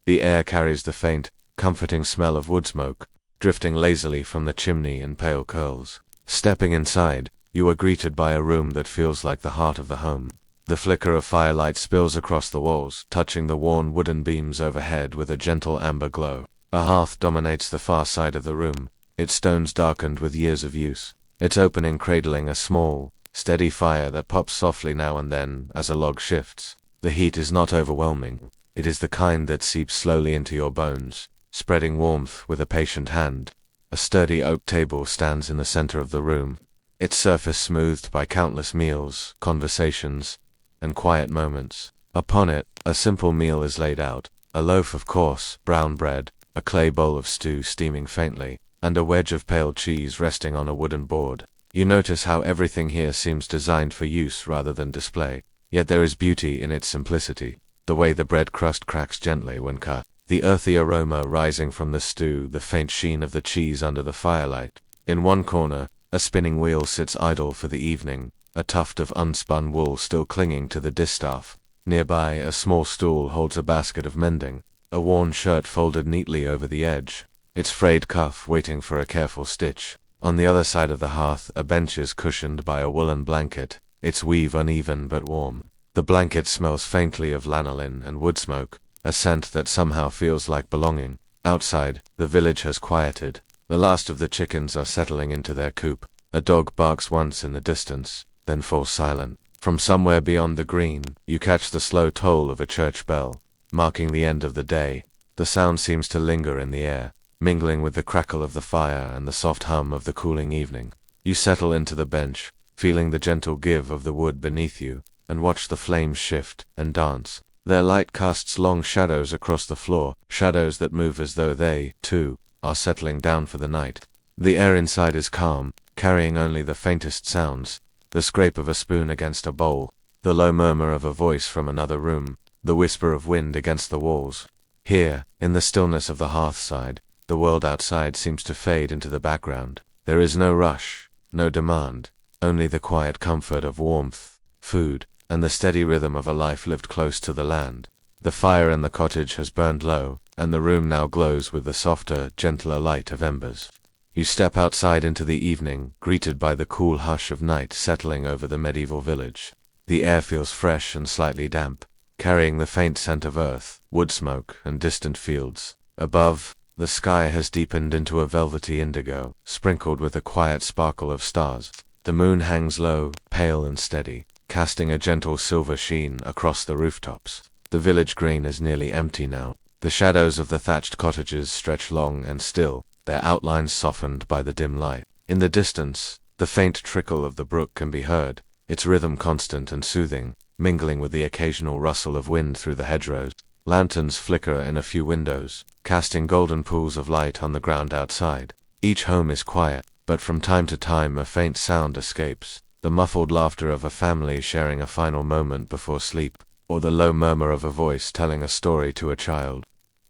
The air carries the faint, comforting smell of wood smoke, drifting lazily from the chimney in pale curls. Stepping inside, you are greeted by a room that feels like the heart of the home. The flicker of firelight spills across the walls, touching the worn wooden beams overhead with a gentle amber glow. A hearth dominates the far side of the room, its stones darkened with years of use, its opening cradling a small, steady fire that pops softly now and then as a log shifts. The heat is not overwhelming. It is the kind that seeps slowly into your bones, spreading warmth with a patient hand. A sturdy oak table stands in the center of the room, its surface smoothed by countless meals, conversations, and quiet moments. Upon it, a simple meal is laid out, a loaf of coarse, brown bread, a clay bowl of stew steaming faintly, and a wedge of pale cheese resting on a wooden board. You notice how everything here seems designed for use rather than display, yet there is beauty in its simplicity. The way the bread crust cracks gently when cut, the earthy aroma rising from the stew, the faint sheen of the cheese under the firelight. In one corner, a spinning wheel sits idle for the evening, a tuft of unspun wool still clinging to the distaff. Nearby, a small stool holds a basket of mending, a worn shirt folded neatly over the edge, its frayed cuff waiting for a careful stitch. On the other side of the hearth, a bench is cushioned by a woolen blanket, its weave uneven but warm. The blanket smells faintly of lanolin and wood smoke, a scent that somehow feels like belonging. Outside, the village has quieted. The last of the chickens are settling into their coop. A dog barks once in the distance, then falls silent. From somewhere beyond the green, you catch the slow toll of a church bell, marking the end of the day. The sound seems to linger in the air, mingling with the crackle of the fire and the soft hum of the cooling evening. You settle into the bench, feeling the gentle give of the wood beneath you, and watch the flames shift and dance. Their light casts long shadows across the floor, shadows that move as though they, too, are settling down for the night. The air inside is calm, carrying only the faintest sounds, the scrape of a spoon against a bowl, the low murmur of a voice from another room, the whisper of wind against the walls. Here, in the stillness of the hearthside, the world outside seems to fade into the background. There is no rush, no demand, only the quiet comfort of warmth, food, and the steady rhythm of a life lived close to the land. The fire in the cottage has burned low, and the room now glows with the softer, gentler light of embers. You step outside into the evening, greeted by the cool hush of night settling over the medieval village. The air feels fresh and slightly damp, carrying the faint scent of earth, wood smoke, and distant fields. Above, the sky has deepened into a velvety indigo, sprinkled with a quiet sparkle of stars. The moon hangs low, pale and steady, casting a gentle silver sheen across the rooftops. The village green is nearly empty now. The shadows of the thatched cottages stretch long and still, their outlines softened by the dim light. In the distance, the faint trickle of the brook can be heard, its rhythm constant and soothing, mingling with the occasional rustle of wind through the hedgerows. Lanterns flicker in a few windows, casting golden pools of light on the ground outside. Each home is quiet, but from time to time a faint sound escapes, the muffled laughter of a family sharing a final moment before sleep, or the low murmur of a voice telling a story to a child.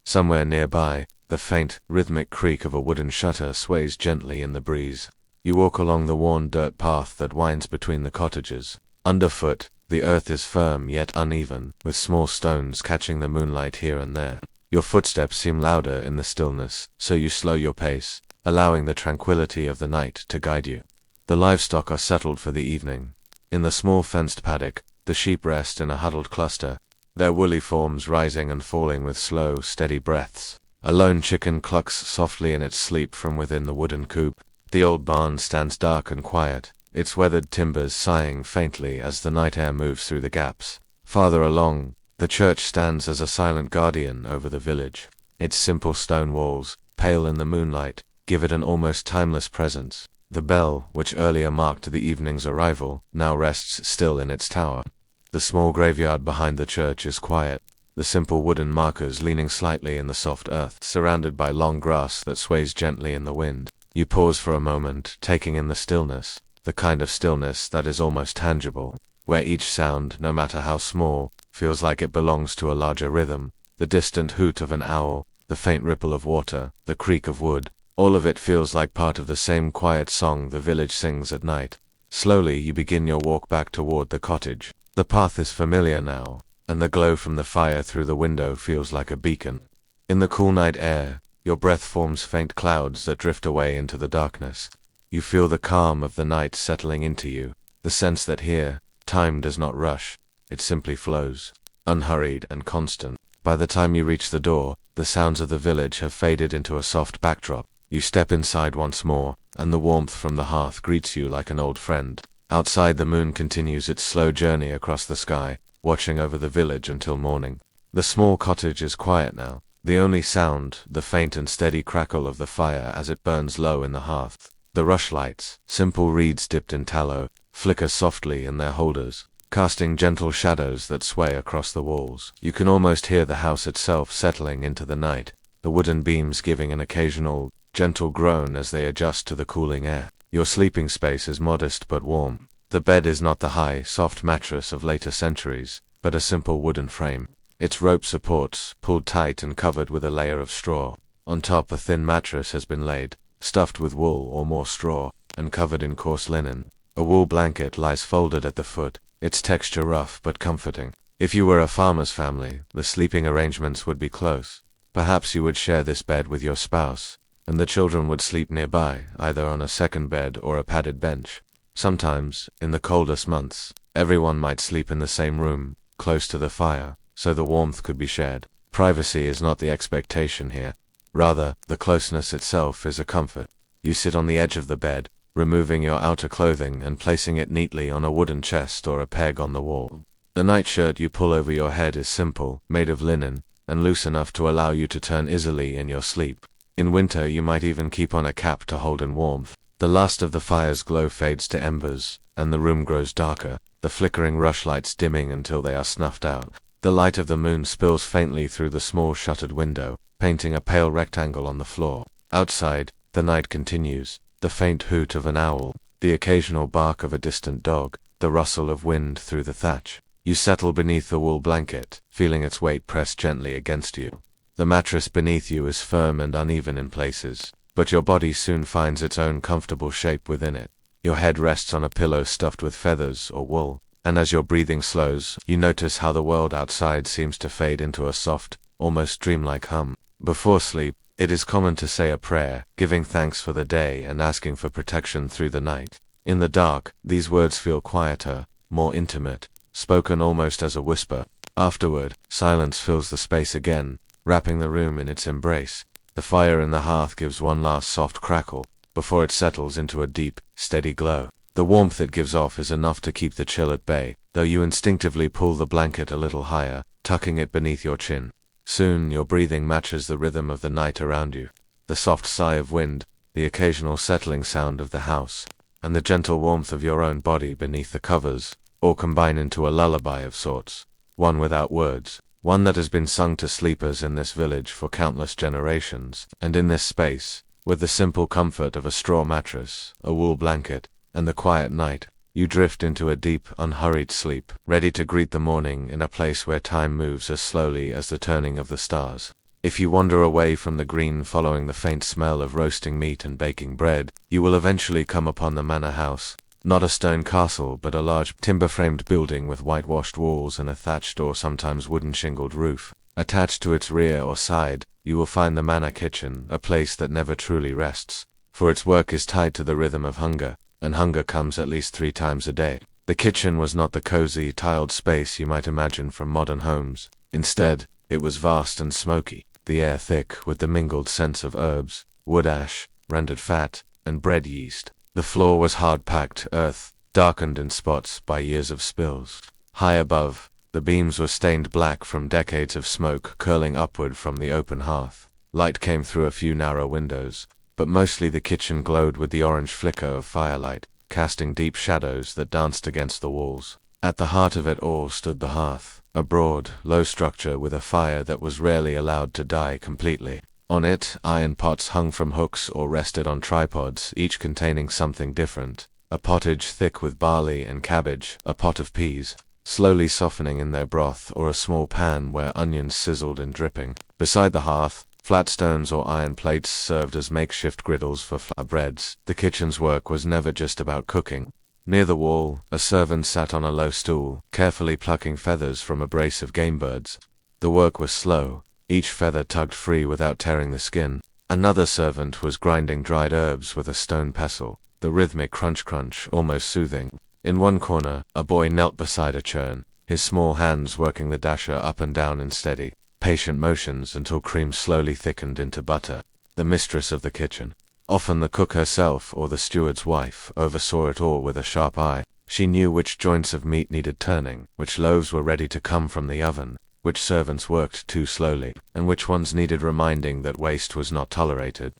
Somewhere nearby, the faint, rhythmic creak of a wooden shutter sways gently in the breeze. You walk along the worn dirt path that winds between the cottages. Underfoot, the earth is firm yet uneven, with small stones catching the moonlight here and there. Your footsteps seem louder in the stillness, so you slow your pace, allowing the tranquility of the night to guide you. The livestock are settled for the evening. In the small fenced paddock, the sheep rest in a huddled cluster, their woolly forms rising and falling with slow, steady breaths. A lone chicken clucks softly in its sleep from within the wooden coop. The old barn stands dark and quiet, its weathered timbers sighing faintly as the night air moves through the gaps. Farther along, the church stands as a silent guardian over the village. Its simple stone walls, pale in the moonlight, give it an almost timeless presence. The bell, which earlier marked the evening's arrival, now rests still in its tower. The small graveyard behind the church is quiet, the simple wooden markers leaning slightly in the soft earth, surrounded by long grass that sways gently in the wind. You pause for a moment, taking in the stillness, the kind of stillness that is almost tangible, where each sound, no matter how small, feels like it belongs to a larger rhythm. The distant hoot of an owl, the faint ripple of water, the creak of wood, all of it feels like part of the same quiet song the village sings at night. Slowly you begin your walk back toward the cottage. The path is familiar now, and the glow from the fire through the window feels like a beacon. In the cool night air, your breath forms faint clouds that drift away into the darkness. You feel the calm of the night settling into you, the sense that here, time does not rush, it simply flows, unhurried and constant. By the time you reach the door, the sounds of the village have faded into a soft backdrop. You step inside once more, and the warmth from the hearth greets you like an old friend. Outside, the moon continues its slow journey across the sky, watching over the village until morning. The small cottage is quiet now. The only sound, the faint and steady crackle of the fire as it burns low in the hearth. The rushlights, simple reeds dipped in tallow, flicker softly in their holders, casting gentle shadows that sway across the walls. You can almost hear the house itself settling into the night, the wooden beams giving an occasional, gentle groan as they adjust to the cooling air. Your sleeping space is modest but warm. The bed is not the high, soft mattress of later centuries, but a simple wooden frame. Its rope supports, pulled tight and covered with a layer of straw. On top a thin mattress has been laid, stuffed with wool or more straw, and covered in coarse linen. A wool blanket lies folded at the foot, its texture rough but comforting. If you were a farmer's family, the sleeping arrangements would be close. Perhaps you would share this bed with your spouse, and the children would sleep nearby, either on a second bed or a padded bench. Sometimes, in the coldest months, everyone might sleep in the same room, close to the fire, so the warmth could be shared. Privacy is not the expectation here. Rather, the closeness itself is a comfort. You sit on the edge of the bed, removing your outer clothing and placing it neatly on a wooden chest or a peg on the wall. The nightshirt you pull over your head is simple, made of linen, and loose enough to allow you to turn easily in your sleep. In winter you might even keep on a cap to hold in warmth. The last of the fire's glow fades to embers, and the room grows darker, the flickering rushlights dimming until they are snuffed out. The light of the moon spills faintly through the small shuttered window, painting a pale rectangle on the floor. Outside, the night continues, the faint hoot of an owl, the occasional bark of a distant dog, the rustle of wind through the thatch. You settle beneath the wool blanket, feeling its weight press gently against you. The mattress beneath you is firm and uneven in places, but your body soon finds its own comfortable shape within it. Your head rests on a pillow stuffed with feathers or wool, and as your breathing slows, you notice how the world outside seems to fade into a soft, almost dreamlike hum. Before sleep, it is common to say a prayer, giving thanks for the day and asking for protection through the night. In the dark, these words feel quieter, more intimate, spoken almost as a whisper. Afterward, silence fills the space again, wrapping the room in its embrace. The fire in the hearth gives one last soft crackle, before it settles into a deep, steady glow. The warmth it gives off is enough to keep the chill at bay, though you instinctively pull the blanket a little higher, tucking it beneath your chin. Soon your breathing matches the rhythm of the night around you. The soft sigh of wind, the occasional settling sound of the house, and the gentle warmth of your own body beneath the covers, all combine into a lullaby of sorts. One without words, one that has been sung to sleepers in this village for countless generations, and in this space, with the simple comfort of a straw mattress, a wool blanket, and the quiet night, you drift into a deep, unhurried sleep, ready to greet the morning in a place where time moves as slowly as the turning of the stars. If you wander away from the green following the faint smell of roasting meat and baking bread, you will eventually come upon the manor house. Not a stone castle, but a large timber-framed building with whitewashed walls and a thatched or sometimes wooden-shingled roof. Attached to its rear or side, you will find the manor kitchen, a place that never truly rests, for its work is tied to the rhythm of hunger, and hunger comes at least 3 times a day. The kitchen was not the cozy, tiled space you might imagine from modern homes. Instead, it was vast and smoky, the air thick with the mingled scents of herbs, wood ash, rendered fat, and bread yeast. The floor was hard-packed earth, darkened in spots by years of spills. High above, the beams were stained black from decades of smoke curling upward from the open hearth. Light came through a few narrow windows, but mostly the kitchen glowed with the orange flicker of firelight, casting deep shadows that danced against the walls. At the heart of it all stood the hearth, a broad, low structure with a fire that was rarely allowed to die completely. On it, iron pots hung from hooks or rested on tripods, each containing something different. A pottage thick with barley and cabbage, a pot of peas, slowly softening in their broth, or a small pan where onions sizzled and dripping. Beside the hearth, flat stones or iron plates served as makeshift griddles for flour breads. The kitchen's work was never just about cooking. Near the wall, a servant sat on a low stool, carefully plucking feathers from a brace of game birds. The work was slow, each feather tugged free without tearing the skin. Another servant was grinding dried herbs with a stone pestle, the rhythmic crunch-crunch almost soothing. In one corner, a boy knelt beside a churn, his small hands working the dasher up and down in steady, patient motions until cream slowly thickened into butter. The mistress of the kitchen, often the cook herself or the steward's wife, oversaw it all with a sharp eye. She knew which joints of meat needed turning, which loaves were ready to come from the oven, which servants worked too slowly, and which ones needed reminding that waste was not tolerated.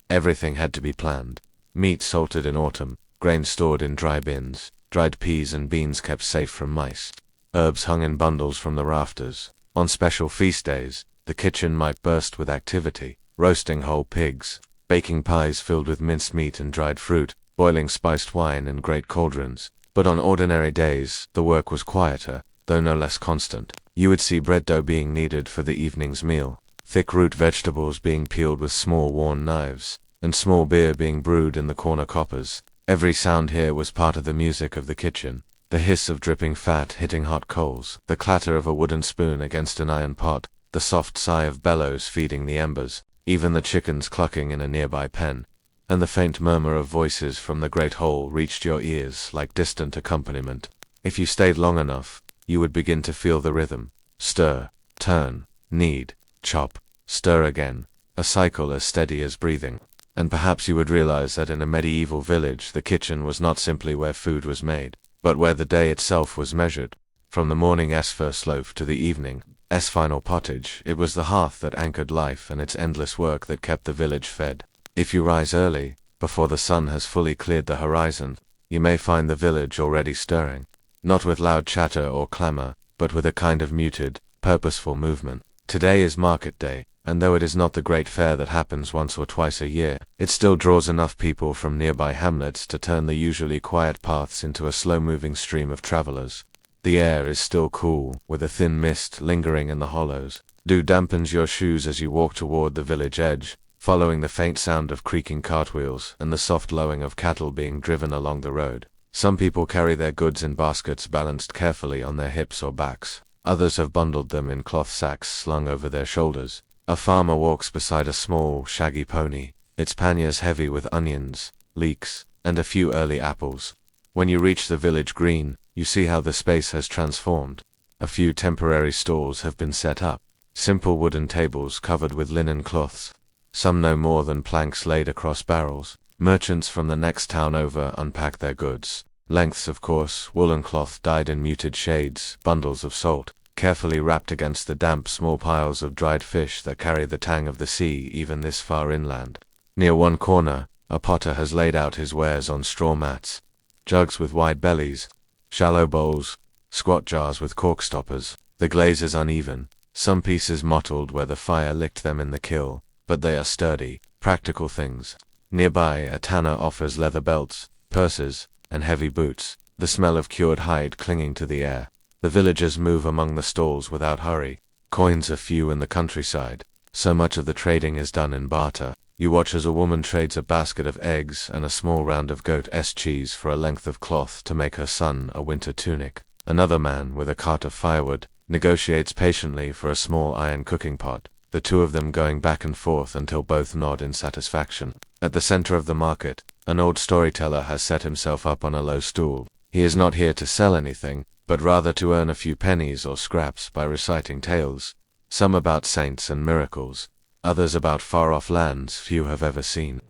Everything had to be planned. Meat salted in autumn, grain stored in dry bins, dried peas and beans kept safe from mice. Herbs hung in bundles from the rafters. On special feast days, the kitchen might burst with activity, roasting whole pigs, baking pies filled with minced meat and dried fruit, boiling spiced wine in great cauldrons. But on ordinary days, the work was quieter, though no less constant. You would see bread dough being kneaded for the evening's meal, thick root vegetables being peeled with small worn knives, and small beer being brewed in the corner coppers. Every sound here was part of the music of the kitchen. The hiss of dripping fat hitting hot coals, the clatter of a wooden spoon against an iron pot, the soft sigh of bellows feeding the embers, even the chickens clucking in a nearby pen, and the faint murmur of voices from the great hall reached your ears like distant accompaniment. If you stayed long enough, you would begin to feel the rhythm. Stir, turn, knead, chop, stir again, a cycle as steady as breathing. And perhaps you would realize that in a medieval village the kitchen was not simply where food was made, but where the day itself was measured. From the morning's first loaf to the evening's final pottage, it was the hearth that anchored life and its endless work that kept the village fed. If you rise early, before the sun has fully cleared the horizon, you may find the village already stirring, not with loud chatter or clamor, but with a kind of muted, purposeful movement. Today is market day, and though it is not the great fair that happens once or twice a year, it still draws enough people from nearby hamlets to turn the usually quiet paths into a slow-moving stream of travelers. The air is still cool, with a thin mist lingering in the hollows. Dew dampens your shoes as you walk toward the village edge, following the faint sound of creaking cartwheels and the soft lowing of cattle being driven along the road. Some people carry their goods in baskets balanced carefully on their hips or backs. Others have bundled them in cloth sacks slung over their shoulders. A farmer walks beside a small, shaggy pony, its panniers heavy with onions, leeks, and a few early apples. When you reach the village green, you see how the space has transformed. A few temporary stalls have been set up. simple wooden tables covered with linen cloths, some no more than planks laid across barrels. Merchants from the next town over unpack their goods. Lengths of coarse, woolen cloth dyed in muted shades, bundles of salt, carefully wrapped against the damp small piles of dried fish that carry the tang of the sea even this far inland. Near one corner, a potter has laid out his wares on straw mats. Jugs with wide bellies, shallow bowls, squat jars with cork stoppers. The glaze is uneven, some pieces mottled where the fire licked them in the kiln, but they are sturdy, practical things. Nearby, a tanner offers leather belts, purses, and heavy boots, the smell of cured hide clinging to the air. The villagers move among the stalls without hurry. Coins are few in the countryside. So much of the trading is done in barter. You watch as a woman trades a basket of eggs and a small round of goat's cheese for a length of cloth to make her son a winter tunic. Another man, with a cart of firewood, negotiates patiently for a small iron cooking pot, the two of them going back and forth until both nod in satisfaction. At the center of the market, an old storyteller has set himself up on a low stool. He is not here to sell anything, but rather to earn a few pennies or scraps by reciting tales, some about saints and miracles, others about far-off lands few have ever seen.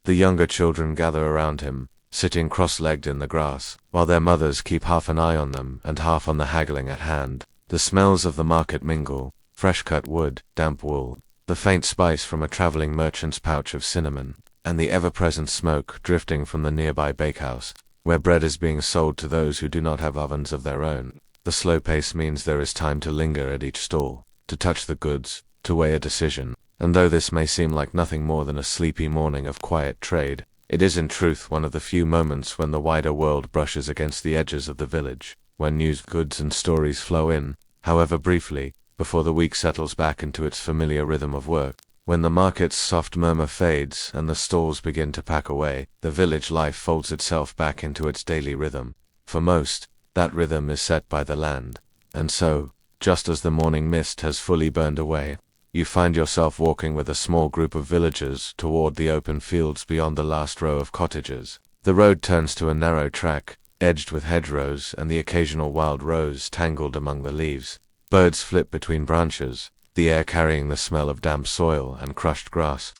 The younger children gather around him, sitting cross-legged in the grass, while their mothers keep half an eye on them and half on the haggling at hand. The smells of the market mingle, fresh-cut wood, damp wool, the faint spice from a traveling merchant's pouch of cinnamon, and the ever-present smoke drifting from the nearby bakehouse, where bread is being sold to those who do not have ovens of their own. The slow pace means there is time to linger at each stall, to touch the goods, to weigh a decision, and though this may seem like nothing more than a sleepy morning of quiet trade, it is in truth one of the few moments when the wider world brushes against the edges of the village, when news, goods and stories flow in, however briefly, before the week settles back into its familiar rhythm of work. When the market's soft murmur fades and the stalls begin to pack away, the village life folds itself back into its daily rhythm. For most, that rhythm is set by the land. And so, just as the morning mist has fully burned away, you find yourself walking with a small group of villagers toward the open fields beyond the last row of cottages. The road turns to a narrow track, edged with hedgerows and the occasional wild rose tangled among the leaves. Birds flit between branches, the air carrying the smell of damp soil and crushed grass.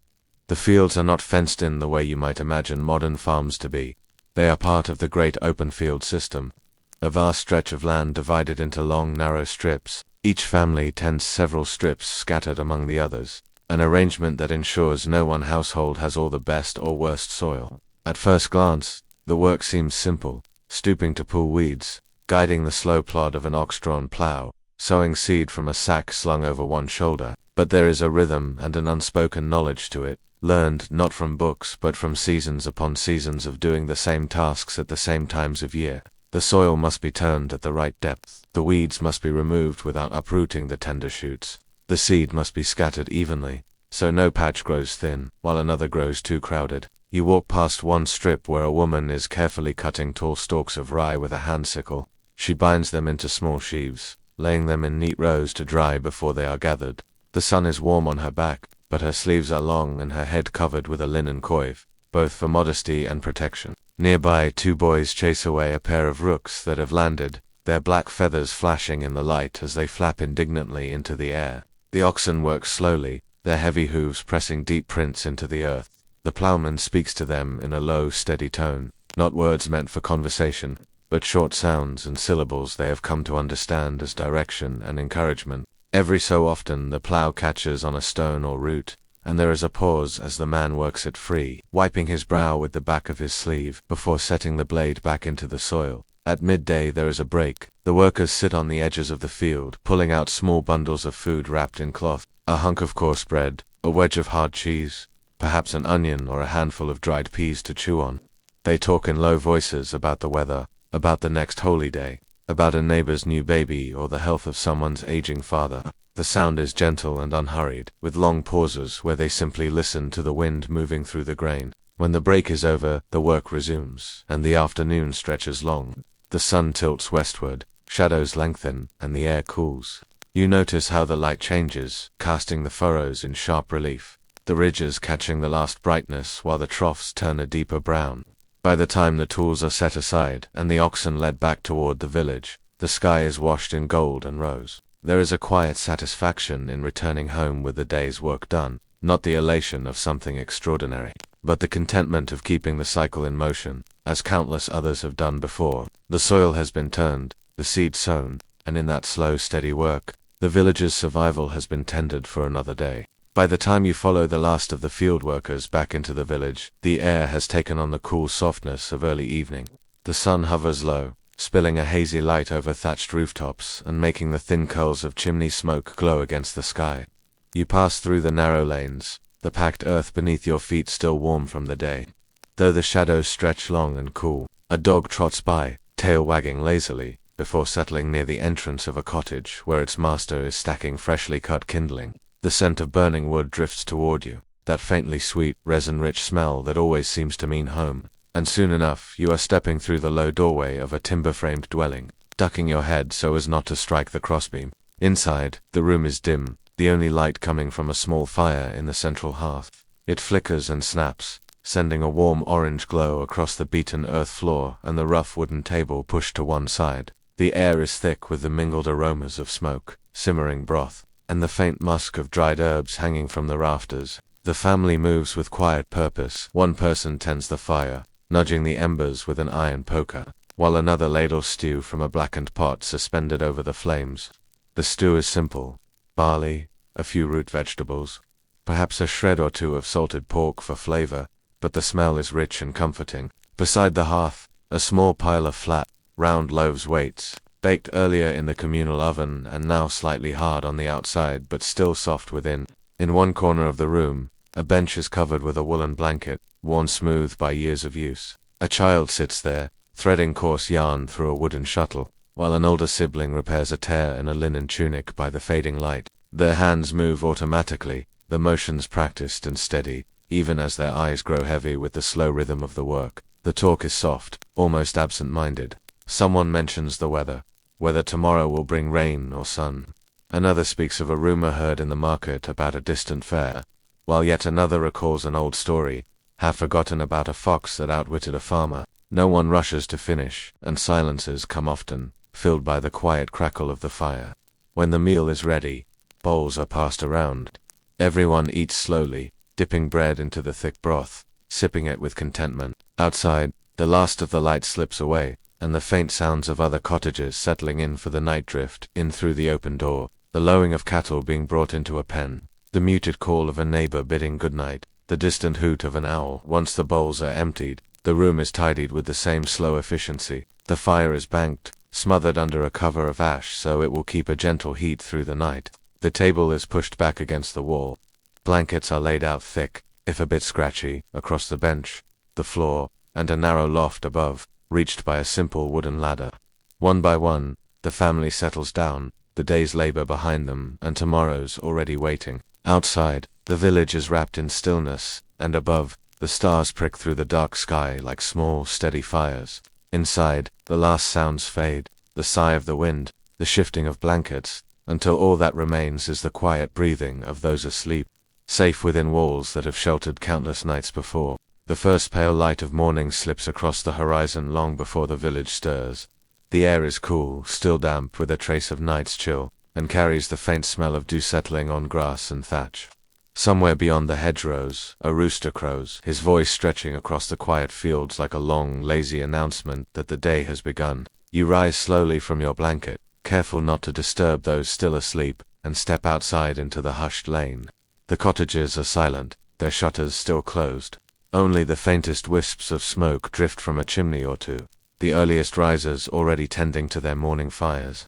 The fields are not fenced in the way you might imagine modern farms to be. They are part of the great open field system, a vast stretch of land divided into long, narrow strips. Each family tends several strips scattered among the others, an arrangement that ensures no one household has all the best or worst soil. At first glance, the work seems simple, stooping to pull weeds, guiding the slow plod of an ox-drawn plow, sowing seed from a sack slung over one shoulder, but there is a rhythm and an unspoken knowledge to it, learned not from books but from seasons upon seasons of doing the same tasks at the same times of year. The soil must be turned at the right depth, the weeds must be removed without uprooting the tender shoots, the seed must be scattered evenly, so no patch grows thin, while another grows too crowded. You walk past one strip where a woman is carefully cutting tall stalks of rye with a hand sickle. She binds them into small sheaves, laying them in neat rows to dry before they are gathered. The sun is warm on her back, but her sleeves are long and her head covered with a linen coif, both for modesty and protection. Nearby, two boys chase away a pair of rooks that have landed, their black feathers flashing in the light as they flap indignantly into the air. The oxen work slowly, their heavy hooves pressing deep prints into the earth. The plowman speaks to them in a low, steady tone, not words meant for conversation, but short sounds and syllables they have come to understand as direction and encouragement. Every so often the plow catches on a stone or root, and there is a pause as the man works it free, wiping his brow with the back of his sleeve before setting the blade back into the soil. At midday there is a break. The workers sit on the edges of the field, pulling out small bundles of food wrapped in cloth, a hunk of coarse bread, a wedge of hard cheese, perhaps an onion or a handful of dried peas to chew on. They talk in low voices about the weather, about the next holy day, about a neighbor's new baby or the health of someone's aging father. The sound is gentle and unhurried, with long pauses where they simply listen to the wind moving through the grain. When the break is over, the work resumes, and the afternoon stretches long. The sun tilts westward, shadows lengthen, and the air cools. You notice how the light changes, casting the furrows in sharp relief, the ridges catching the last brightness while the troughs turn a deeper brown. By the time the tools are set aside and the oxen led back toward the village, the sky is washed in gold and rose. There is a quiet satisfaction in returning home with the day's work done, not the elation of something extraordinary, but the contentment of keeping the cycle in motion, as countless others have done before. The soil has been turned, the seed sown, and in that slow, steady work, the village's survival has been tended for another day. By the time you follow the last of the field workers back into the village, the air has taken on the cool softness of early evening. The sun hovers low, spilling a hazy light over thatched rooftops and making the thin curls of chimney smoke glow against the sky. You pass through the narrow lanes, the packed earth beneath your feet still warm from the day. Though the shadows stretch long and cool, a dog trots by, tail wagging lazily, before settling near the entrance of a cottage where its master is stacking freshly cut kindling. The scent of burning wood drifts toward you, that faintly sweet, resin-rich smell that always seems to mean home. And soon enough, you are stepping through the low doorway of a timber-framed dwelling, ducking your head so as not to strike the crossbeam. Inside, the room is dim, the only light coming from a small fire in the central hearth. It flickers and snaps, sending a warm orange glow across the beaten earth floor and the rough wooden table pushed to one side. The air is thick with the mingled aromas of smoke, simmering broth, and the faint musk of dried herbs hanging from the rafters. The family moves with quiet purpose. One person tends the fire, nudging the embers with an iron poker, while another ladles stew from a blackened pot suspended over the flames. The stew is simple: barley, a few root vegetables, perhaps a shred or two of salted pork for flavor, but the smell is rich and comforting. Beside the hearth, a small pile of flat, round loaves waits, baked earlier in the communal oven and now slightly hard on the outside but still soft within. In one corner of the room, a bench is covered with a woolen blanket, worn smooth by years of use. A child sits there, threading coarse yarn through a wooden shuttle, while an older sibling repairs a tear in a linen tunic by the fading light. Their hands move automatically, the motions practiced and steady, even as their eyes grow heavy with the slow rhythm of the work. The talk is soft, almost absent-minded. Someone mentions the weather, whether tomorrow will bring rain or sun. Another speaks of a rumor heard in the market about a distant fair, while yet another recalls an old story, half forgotten, about a fox that outwitted a farmer. No one rushes to finish, and silences come often, filled by the quiet crackle of the fire. When the meal is ready, bowls are passed around. Everyone eats slowly, dipping bread into the thick broth, sipping it with contentment. Outside, the last of the light slips away, and the faint sounds of other cottages settling in for the night drift in through the open door, the lowing of cattle being brought into a pen, the muted call of a neighbor bidding good night, the distant hoot of an owl. Once the bowls are emptied, the room is tidied with the same slow efficiency. The fire is banked, smothered under a cover of ash so it will keep a gentle heat through the night. The table is pushed back against the wall. Blankets are laid out thick, if a bit scratchy, across the bench, the floor, and a narrow loft above, reached by a simple wooden ladder. One by one, the family settles down, the day's labor behind them and tomorrow's already waiting. Outside, the village is wrapped in stillness, and above, the stars prick through the dark sky like small, steady fires. Inside, the last sounds fade, the sigh of the wind, the shifting of blankets, until all that remains is the quiet breathing of those asleep, safe within walls that have sheltered countless nights before. The first pale light of morning slips across the horizon long before the village stirs. The air is cool, still damp with a trace of night's chill, and carries the faint smell of dew settling on grass and thatch. Somewhere beyond the hedgerows, a rooster crows, his voice stretching across the quiet fields like a long, lazy announcement that the day has begun. You rise slowly from your blanket, careful not to disturb those still asleep, and step outside into the hushed lane. The cottages are silent, their shutters still closed. Only the faintest wisps of smoke drift from a chimney or two, the earliest risers already tending to their morning fires.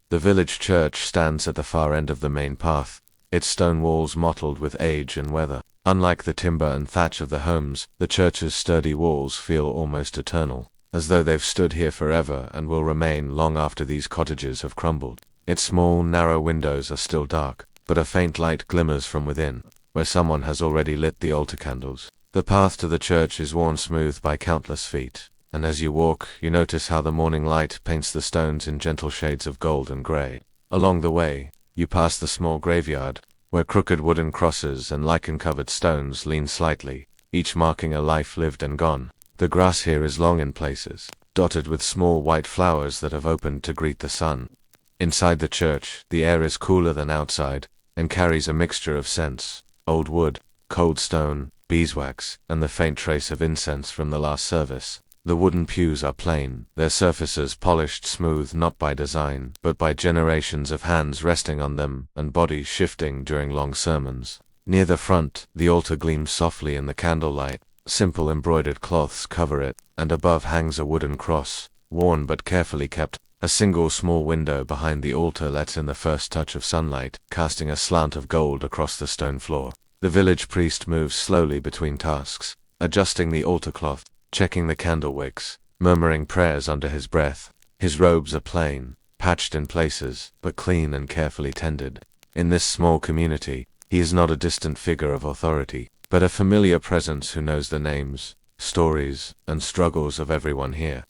The village church stands at the far end of the main path, its stone walls mottled with age and weather. Unlike the timber and thatch of the homes, the church's sturdy walls feel almost eternal, as though they've stood here forever and will remain long after these cottages have crumbled. Its small, narrow windows are still dark, but a faint light glimmers from within, where someone has already lit the altar candles. The path to the church is worn smooth by countless feet, and as you walk, you notice how the morning light paints the stones in gentle shades of gold and gray. Along the way, you pass the small graveyard, where crooked wooden crosses and lichen-covered stones lean slightly, each marking a life lived and gone. The grass here is long in places, dotted with small white flowers that have opened to greet the sun. Inside the church, the air is cooler than outside, and carries a mixture of scents: old wood, cold stone, beeswax, and the faint trace of incense from the last service. The wooden pews are plain, their surfaces polished smooth not by design, but by generations of hands resting on them and bodies shifting during long sermons. Near the front, the altar gleams softly in the candlelight. Simple embroidered cloths cover it, and above hangs a wooden cross, worn but carefully kept. A single small window behind the altar lets in the first touch of sunlight, casting a slant of gold across the stone floor. The village priest moves slowly between tasks, adjusting the altar cloth, checking the candle wicks, murmuring prayers under his breath. His robes are plain, patched in places, but clean and carefully tended. In this small community, he is not a distant figure of authority, but a familiar presence who knows the names, stories, and struggles of everyone here.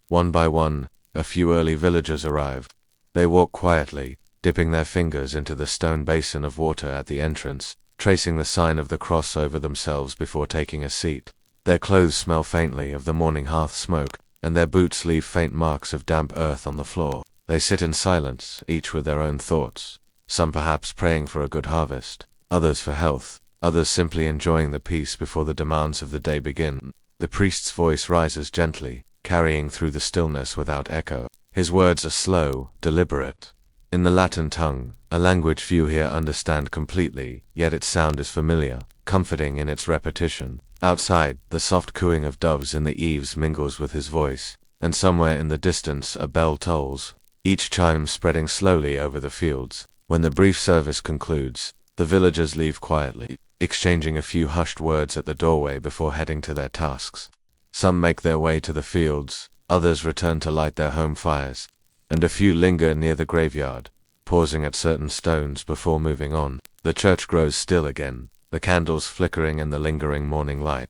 One by one, a few early villagers arrive. They walk quietly, dipping their fingers into the stone basin of water at the entrance, tracing the sign of the cross over themselves before taking a seat. Their clothes smell faintly of the morning hearth smoke, and their boots leave faint marks of damp earth on the floor. They sit in silence, each with their own thoughts, some perhaps praying for a good harvest, others for health, others simply enjoying the peace before the demands of the day begin. The priest's voice rises gently, carrying through the stillness without echo. His words are slow, deliberate. In the Latin tongue, a language few here understand completely, yet its sound is familiar, comforting in its repetition. Outside, the soft cooing of doves in the eaves mingles with his voice, and somewhere in the distance a bell tolls, each chime spreading slowly over the fields. When the brief service concludes, the villagers leave quietly, exchanging a few hushed words at the doorway before heading to their tasks. Some make their way to the fields, others return to light their home fires, and a few linger near the graveyard, pausing at certain stones before moving on. The church grows still again, the candles flickering in the lingering morning light,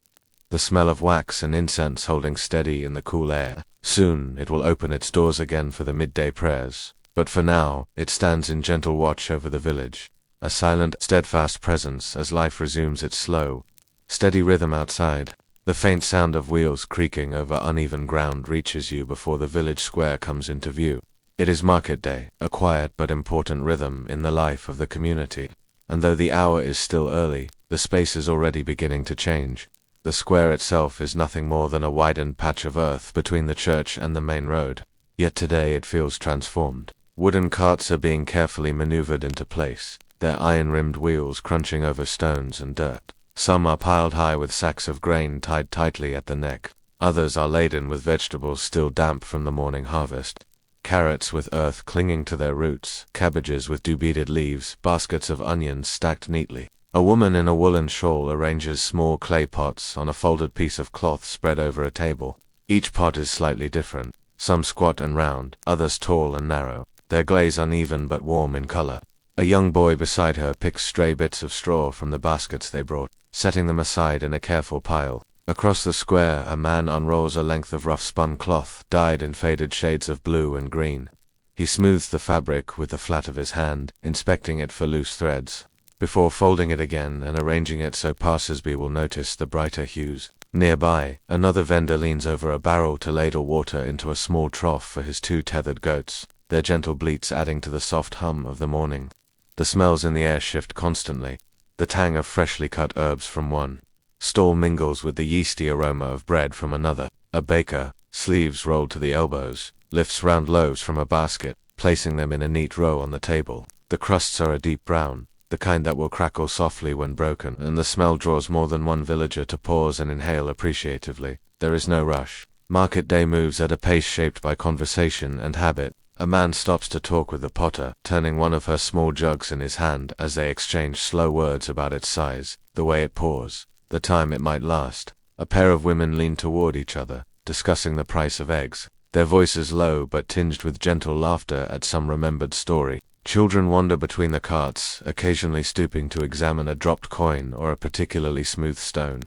the smell of wax and incense holding steady in the cool air. Soon it will open its doors again for the midday prayers, but for now, it stands in gentle watch over the village, a silent, steadfast presence as life resumes its slow, steady rhythm outside. The faint sound of wheels creaking over uneven ground reaches you before the village square comes into view. It is market day, a quiet but important rhythm in the life of the community. And though the hour is still early, the space is already beginning to change. The square itself is nothing more than a widened patch of earth between the church and the main road. Yet today it feels transformed. Wooden carts are being carefully maneuvered into place, their iron-rimmed wheels crunching over stones and dirt. Some are piled high with sacks of grain tied tightly at the neck. Others are laden with vegetables still damp from the morning harvest. Carrots with earth clinging to their roots, cabbages with dew-beaded leaves, baskets of onions stacked neatly. A woman in a woolen shawl arranges small clay pots on a folded piece of cloth spread over a table. Each pot is slightly different, some squat and round, others tall and narrow, their glaze uneven but warm in color. A young boy beside her picks stray bits of straw from the baskets they brought, setting them aside in a careful pile. Across the square, a man unrolls a length of rough-spun cloth, dyed in faded shades of blue and green. He smooths the fabric with the flat of his hand, inspecting it for loose threads, before folding it again and arranging it so passers-by will notice the brighter hues. Nearby, another vendor leans over a barrel to ladle water into a small trough for his 2 tethered goats, their gentle bleats adding to the soft hum of the morning. The smells in the air shift constantly. The tang of freshly cut herbs from one stall mingles with the yeasty aroma of bread from another. A baker, sleeves rolled to the elbows, lifts round loaves from a basket, placing them in a neat row on the table. The crusts are a deep brown, the kind that will crackle softly when broken, and the smell draws more than one villager to pause and inhale appreciatively. There is no rush. Market day moves at a pace shaped by conversation and habit. A man stops to talk with the potter, turning one of her small jugs in his hand as they exchange slow words about its size, the way it pours, the time it might last. A pair of women lean toward each other, discussing the price of eggs, their voices low but tinged with gentle laughter at some remembered story. Children wander between the carts, occasionally stooping to examine a dropped coin or a particularly smooth stone.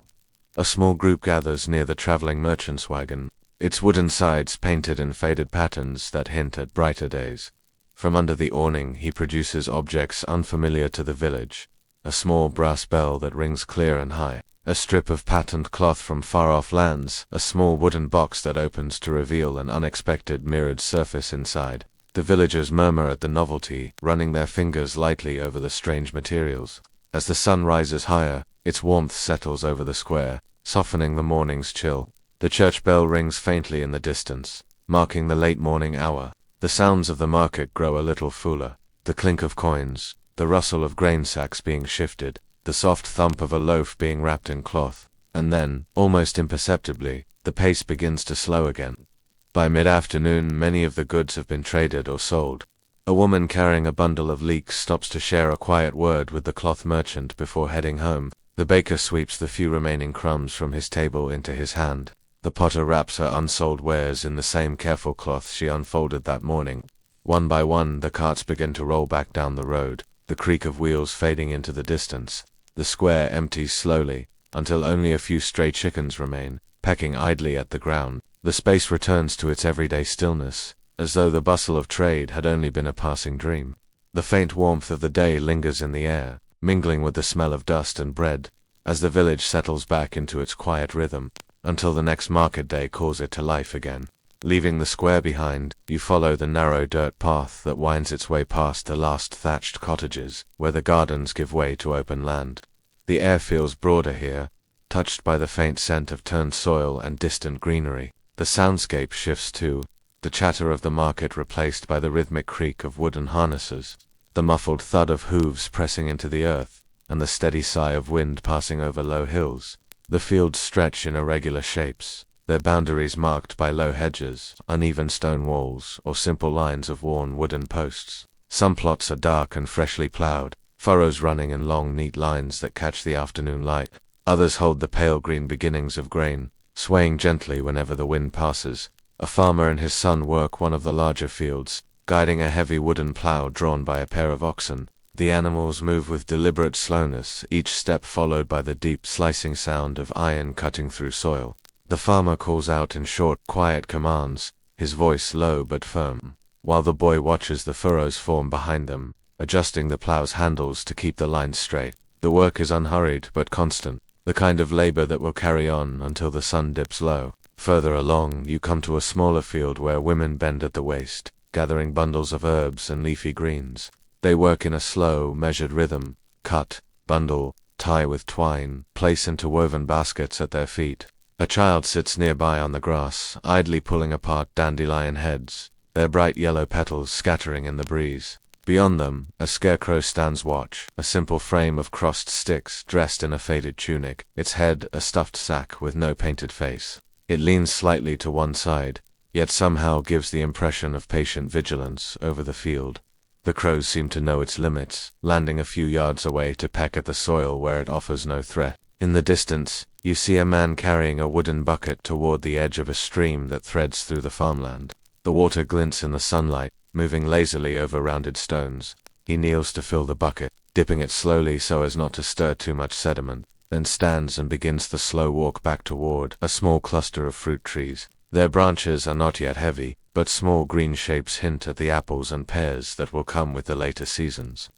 A small group gathers near the traveling merchant's wagon, its wooden sides painted in faded patterns that hint at brighter days. From under the awning he produces objects unfamiliar to the village, a small brass bell that rings clear and high, a strip of patterned cloth from far-off lands, a small wooden box that opens to reveal an unexpected mirrored surface inside. The villagers murmur at the novelty, running their fingers lightly over the strange materials. As the sun rises higher, its warmth settles over the square, softening the morning's chill. The church bell rings faintly in the distance, marking the late morning hour. The sounds of the market grow a little fuller. The clink of coins, the rustle of grain sacks being shifted, the soft thump of a loaf being wrapped in cloth. And then, almost imperceptibly, the pace begins to slow again. By mid-afternoon, many of the goods have been traded or sold. A woman carrying a bundle of leeks stops to share a quiet word with the cloth merchant before heading home. The baker sweeps the few remaining crumbs from his table into his hand. The potter wraps her unsold wares in the same careful cloth she unfolded that morning. One by one, the carts begin to roll back down the road, the creak of wheels fading into the distance. The square empties slowly, until only a few stray chickens remain, pecking idly at the ground. The space returns to its everyday stillness, as though the bustle of trade had only been a passing dream. The faint warmth of the day lingers in the air, mingling with the smell of dust and bread, as the village settles back into its quiet rhythm, until the next market day calls it to life again. Leaving the square behind, you follow the narrow dirt path that winds its way past the last thatched cottages, where the gardens give way to open land. The air feels broader here, touched by the faint scent of turned soil and distant greenery. The soundscape shifts too, the chatter of the market replaced by the rhythmic creak of wooden harnesses, the muffled thud of hooves pressing into the earth, and the steady sigh of wind passing over low hills. The fields stretch in irregular shapes, their boundaries marked by low hedges, uneven stone walls, or simple lines of worn wooden posts. Some plots are dark and freshly plowed, furrows running in long neat lines that catch the afternoon light. Others hold the pale green beginnings of grain, swaying gently whenever the wind passes. A farmer and his son work one of the larger fields, guiding a heavy wooden plow drawn by a pair of oxen. The animals move with deliberate slowness, each step followed by the deep slicing sound of iron cutting through soil. The farmer calls out in short, quiet commands, his voice low but firm, while the boy watches the furrows form behind them, adjusting the plow's handles to keep the lines straight. The work is unhurried but constant, the kind of labor that will carry on until the sun dips low. Further along, you come to a smaller field where women bend at the waist, gathering bundles of herbs and leafy greens. They work in a slow, measured rhythm, cut, bundle, tie with twine, place into woven baskets at their feet. A child sits nearby on the grass, idly pulling apart dandelion heads, their bright yellow petals scattering in the breeze. Beyond them, a scarecrow stands watch, a simple frame of crossed sticks dressed in a faded tunic, its head a stuffed sack with no painted face. It leans slightly to one side, yet somehow gives the impression of patient vigilance over the field. The crows seem to know its limits, landing a few yards away to peck at the soil where it offers no threat. In the distance, you see a man carrying a wooden bucket toward the edge of a stream that threads through the farmland. The water glints in the sunlight, moving lazily over rounded stones. He kneels to fill the bucket, dipping it slowly so as not to stir too much sediment, then stands and begins the slow walk back toward a small cluster of fruit trees. Their branches are not yet heavy, but small green shapes hint at the apples and pears that will come with the later seasons.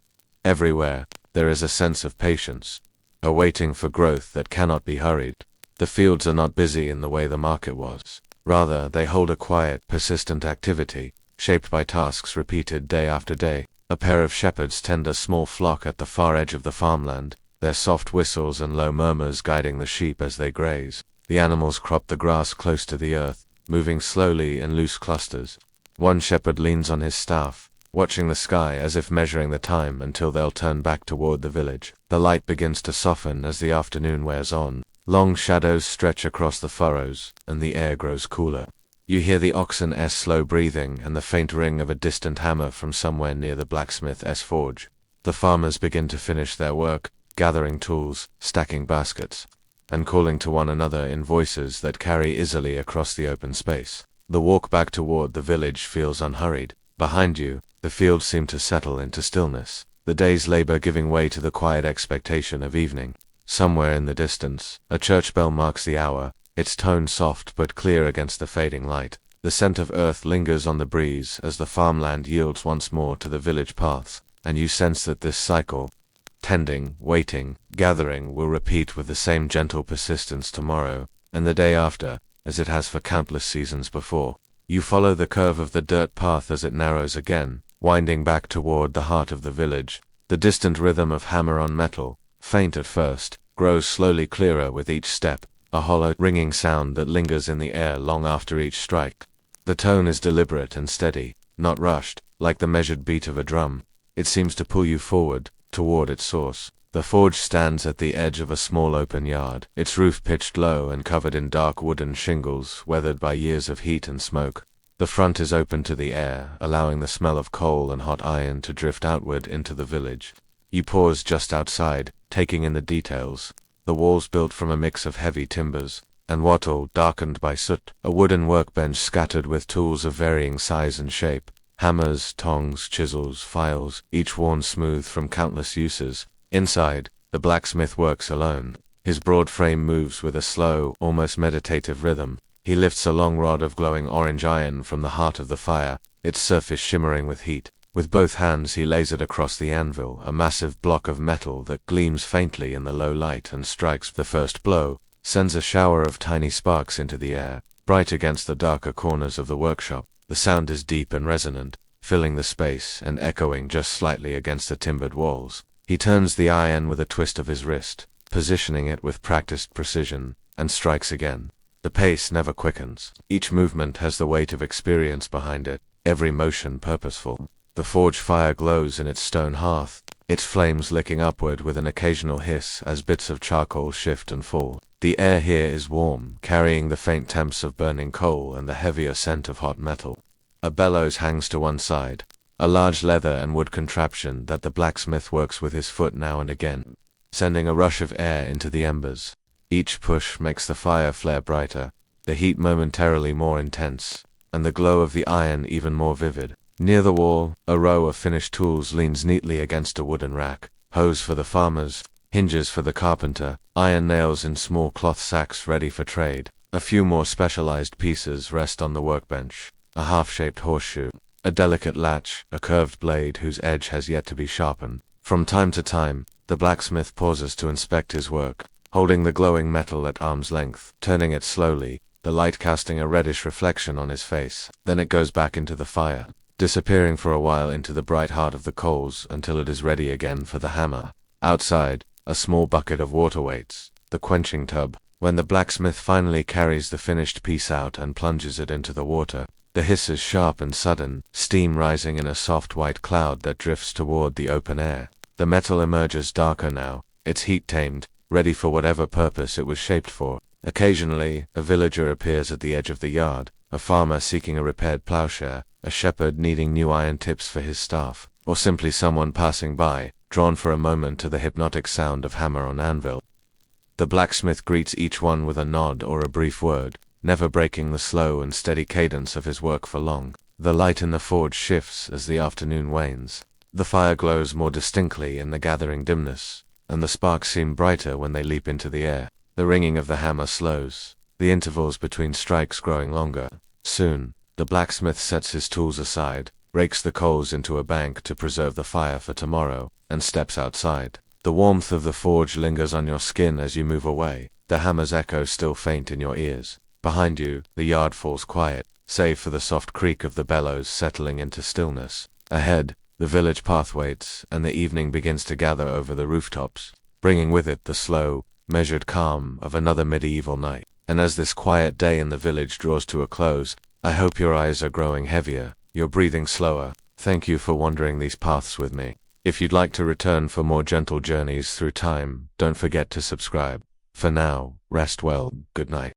Everywhere, there is a sense of patience, a waiting for growth that cannot be hurried. The fields are not busy in the way the market was. Rather, they hold a quiet, persistent activity, shaped by tasks repeated day after day. A pair of shepherds tend a small flock at the far edge of the farmland, their soft whistles and low murmurs guiding the sheep as they graze. The animals crop the grass close to the earth, moving slowly in loose clusters. One shepherd leans on his staff, watching the sky as if measuring the time until they'll turn back toward the village. The light begins to soften as the afternoon wears on. Long shadows stretch across the furrows, and the air grows cooler. You hear the oxen's slow breathing and the faint ring of a distant hammer from somewhere near the blacksmith's forge. The farmers begin to finish their work, gathering tools, stacking baskets, and calling to one another in voices that carry easily across the open space. The walk back toward the village feels unhurried. Behind you, the fields seem to settle into stillness, the day's labor giving way to the quiet expectation of evening. Somewhere in the distance, a church bell marks the hour, its tone soft but clear against the fading light. The scent of earth lingers on the breeze as the farmland yields once more to the village paths, and you sense that this cycle, tending, waiting, gathering, will repeat with the same gentle persistence tomorrow, and the day after, as it has for countless seasons before. You follow the curve of the dirt path as it narrows again, winding back toward the heart of the village. The distant rhythm of hammer on metal, faint at first, grows slowly clearer with each step, a hollow, ringing sound that lingers in the air long after each strike. The tone is deliberate and steady, not rushed, like the measured beat of a drum. It seems to pull you forward, toward its source. The forge stands at the edge of a small open yard, its roof pitched low and covered in dark wooden shingles, weathered by years of heat and smoke. The front is open to the air, allowing the smell of coal and hot iron to drift outward into the village. You pause just outside, taking in the details. The walls built from a mix of heavy timbers, and wattle darkened by soot, a wooden workbench scattered with tools of varying size and shape, hammers, tongs, chisels, files, each worn smooth from countless uses. Inside, the blacksmith works alone. His broad frame moves with a slow, almost meditative rhythm. He lifts a long rod of glowing orange iron from the heart of the fire, its surface shimmering with heat. With both hands he lays it across the anvil, a massive block of metal that gleams faintly in the low light and strikes. The first blow sends a shower of tiny sparks into the air, bright against the darker corners of the workshop. The sound is deep and resonant, filling the space and echoing just slightly against the timbered walls. He turns the iron with a twist of his wrist, positioning it with practiced precision, and strikes again. The pace never quickens. Each movement has the weight of experience behind it, every motion purposeful. The forge fire glows in its stone hearth, its flames licking upward with an occasional hiss as bits of charcoal shift and fall. The air here is warm, carrying the faint temps of burning coal and the heavier scent of hot metal. A bellows hangs to one side, a large leather and wood contraption that the blacksmith works with his foot now and again, sending a rush of air into the embers. Each push makes the fire flare brighter, the heat momentarily more intense, and the glow of the iron even more vivid. Near the wall, a row of finished tools leans neatly against a wooden rack. Hoes for the farmers, hinges for the carpenter, iron nails in small cloth sacks ready for trade. A few more specialized pieces rest on the workbench. A half-shaped horseshoe, a delicate latch, a curved blade whose edge has yet to be sharpened. From time to time, the blacksmith pauses to inspect his work, holding the glowing metal at arm's length, turning it slowly, the light casting a reddish reflection on his face. Then it goes back into the fire, disappearing for a while into the bright heart of the coals until it is ready again for the hammer. Outside, a small bucket of water waits, the quenching tub. When the blacksmith finally carries the finished piece out and plunges it into the water, the hiss is sharp and sudden, steam rising in a soft white cloud that drifts toward the open air. The metal emerges darker now, its heat tamed, ready for whatever purpose it was shaped for. Occasionally, a villager appears at the edge of the yard, a farmer seeking a repaired plowshare, a shepherd needing new iron tips for his staff, or simply someone passing by, drawn for a moment to the hypnotic sound of hammer on anvil. The blacksmith greets each one with a nod or a brief word, never breaking the slow and steady cadence of his work for long. The light in the forge shifts as the afternoon wanes. The fire glows more distinctly in the gathering dimness, and the sparks seem brighter when they leap into the air. The ringing of the hammer slows, the intervals between strikes growing longer. Soon, the blacksmith sets his tools aside, rakes the coals into a bank to preserve the fire for tomorrow, and steps outside. The warmth of the forge lingers on your skin as you move away, the hammer's echo still faint in your ears. Behind you, the yard falls quiet, save for the soft creak of the bellows settling into stillness. Ahead, the village path waits, and the evening begins to gather over the rooftops, bringing with it the slow, measured calm of another medieval night. And as this quiet day in the village draws to a close, I hope your eyes are growing heavier, your breathing slower. Thank you for wandering these paths with me. If you'd like to return for more gentle journeys through time, don't forget to subscribe. For now, rest well, good night.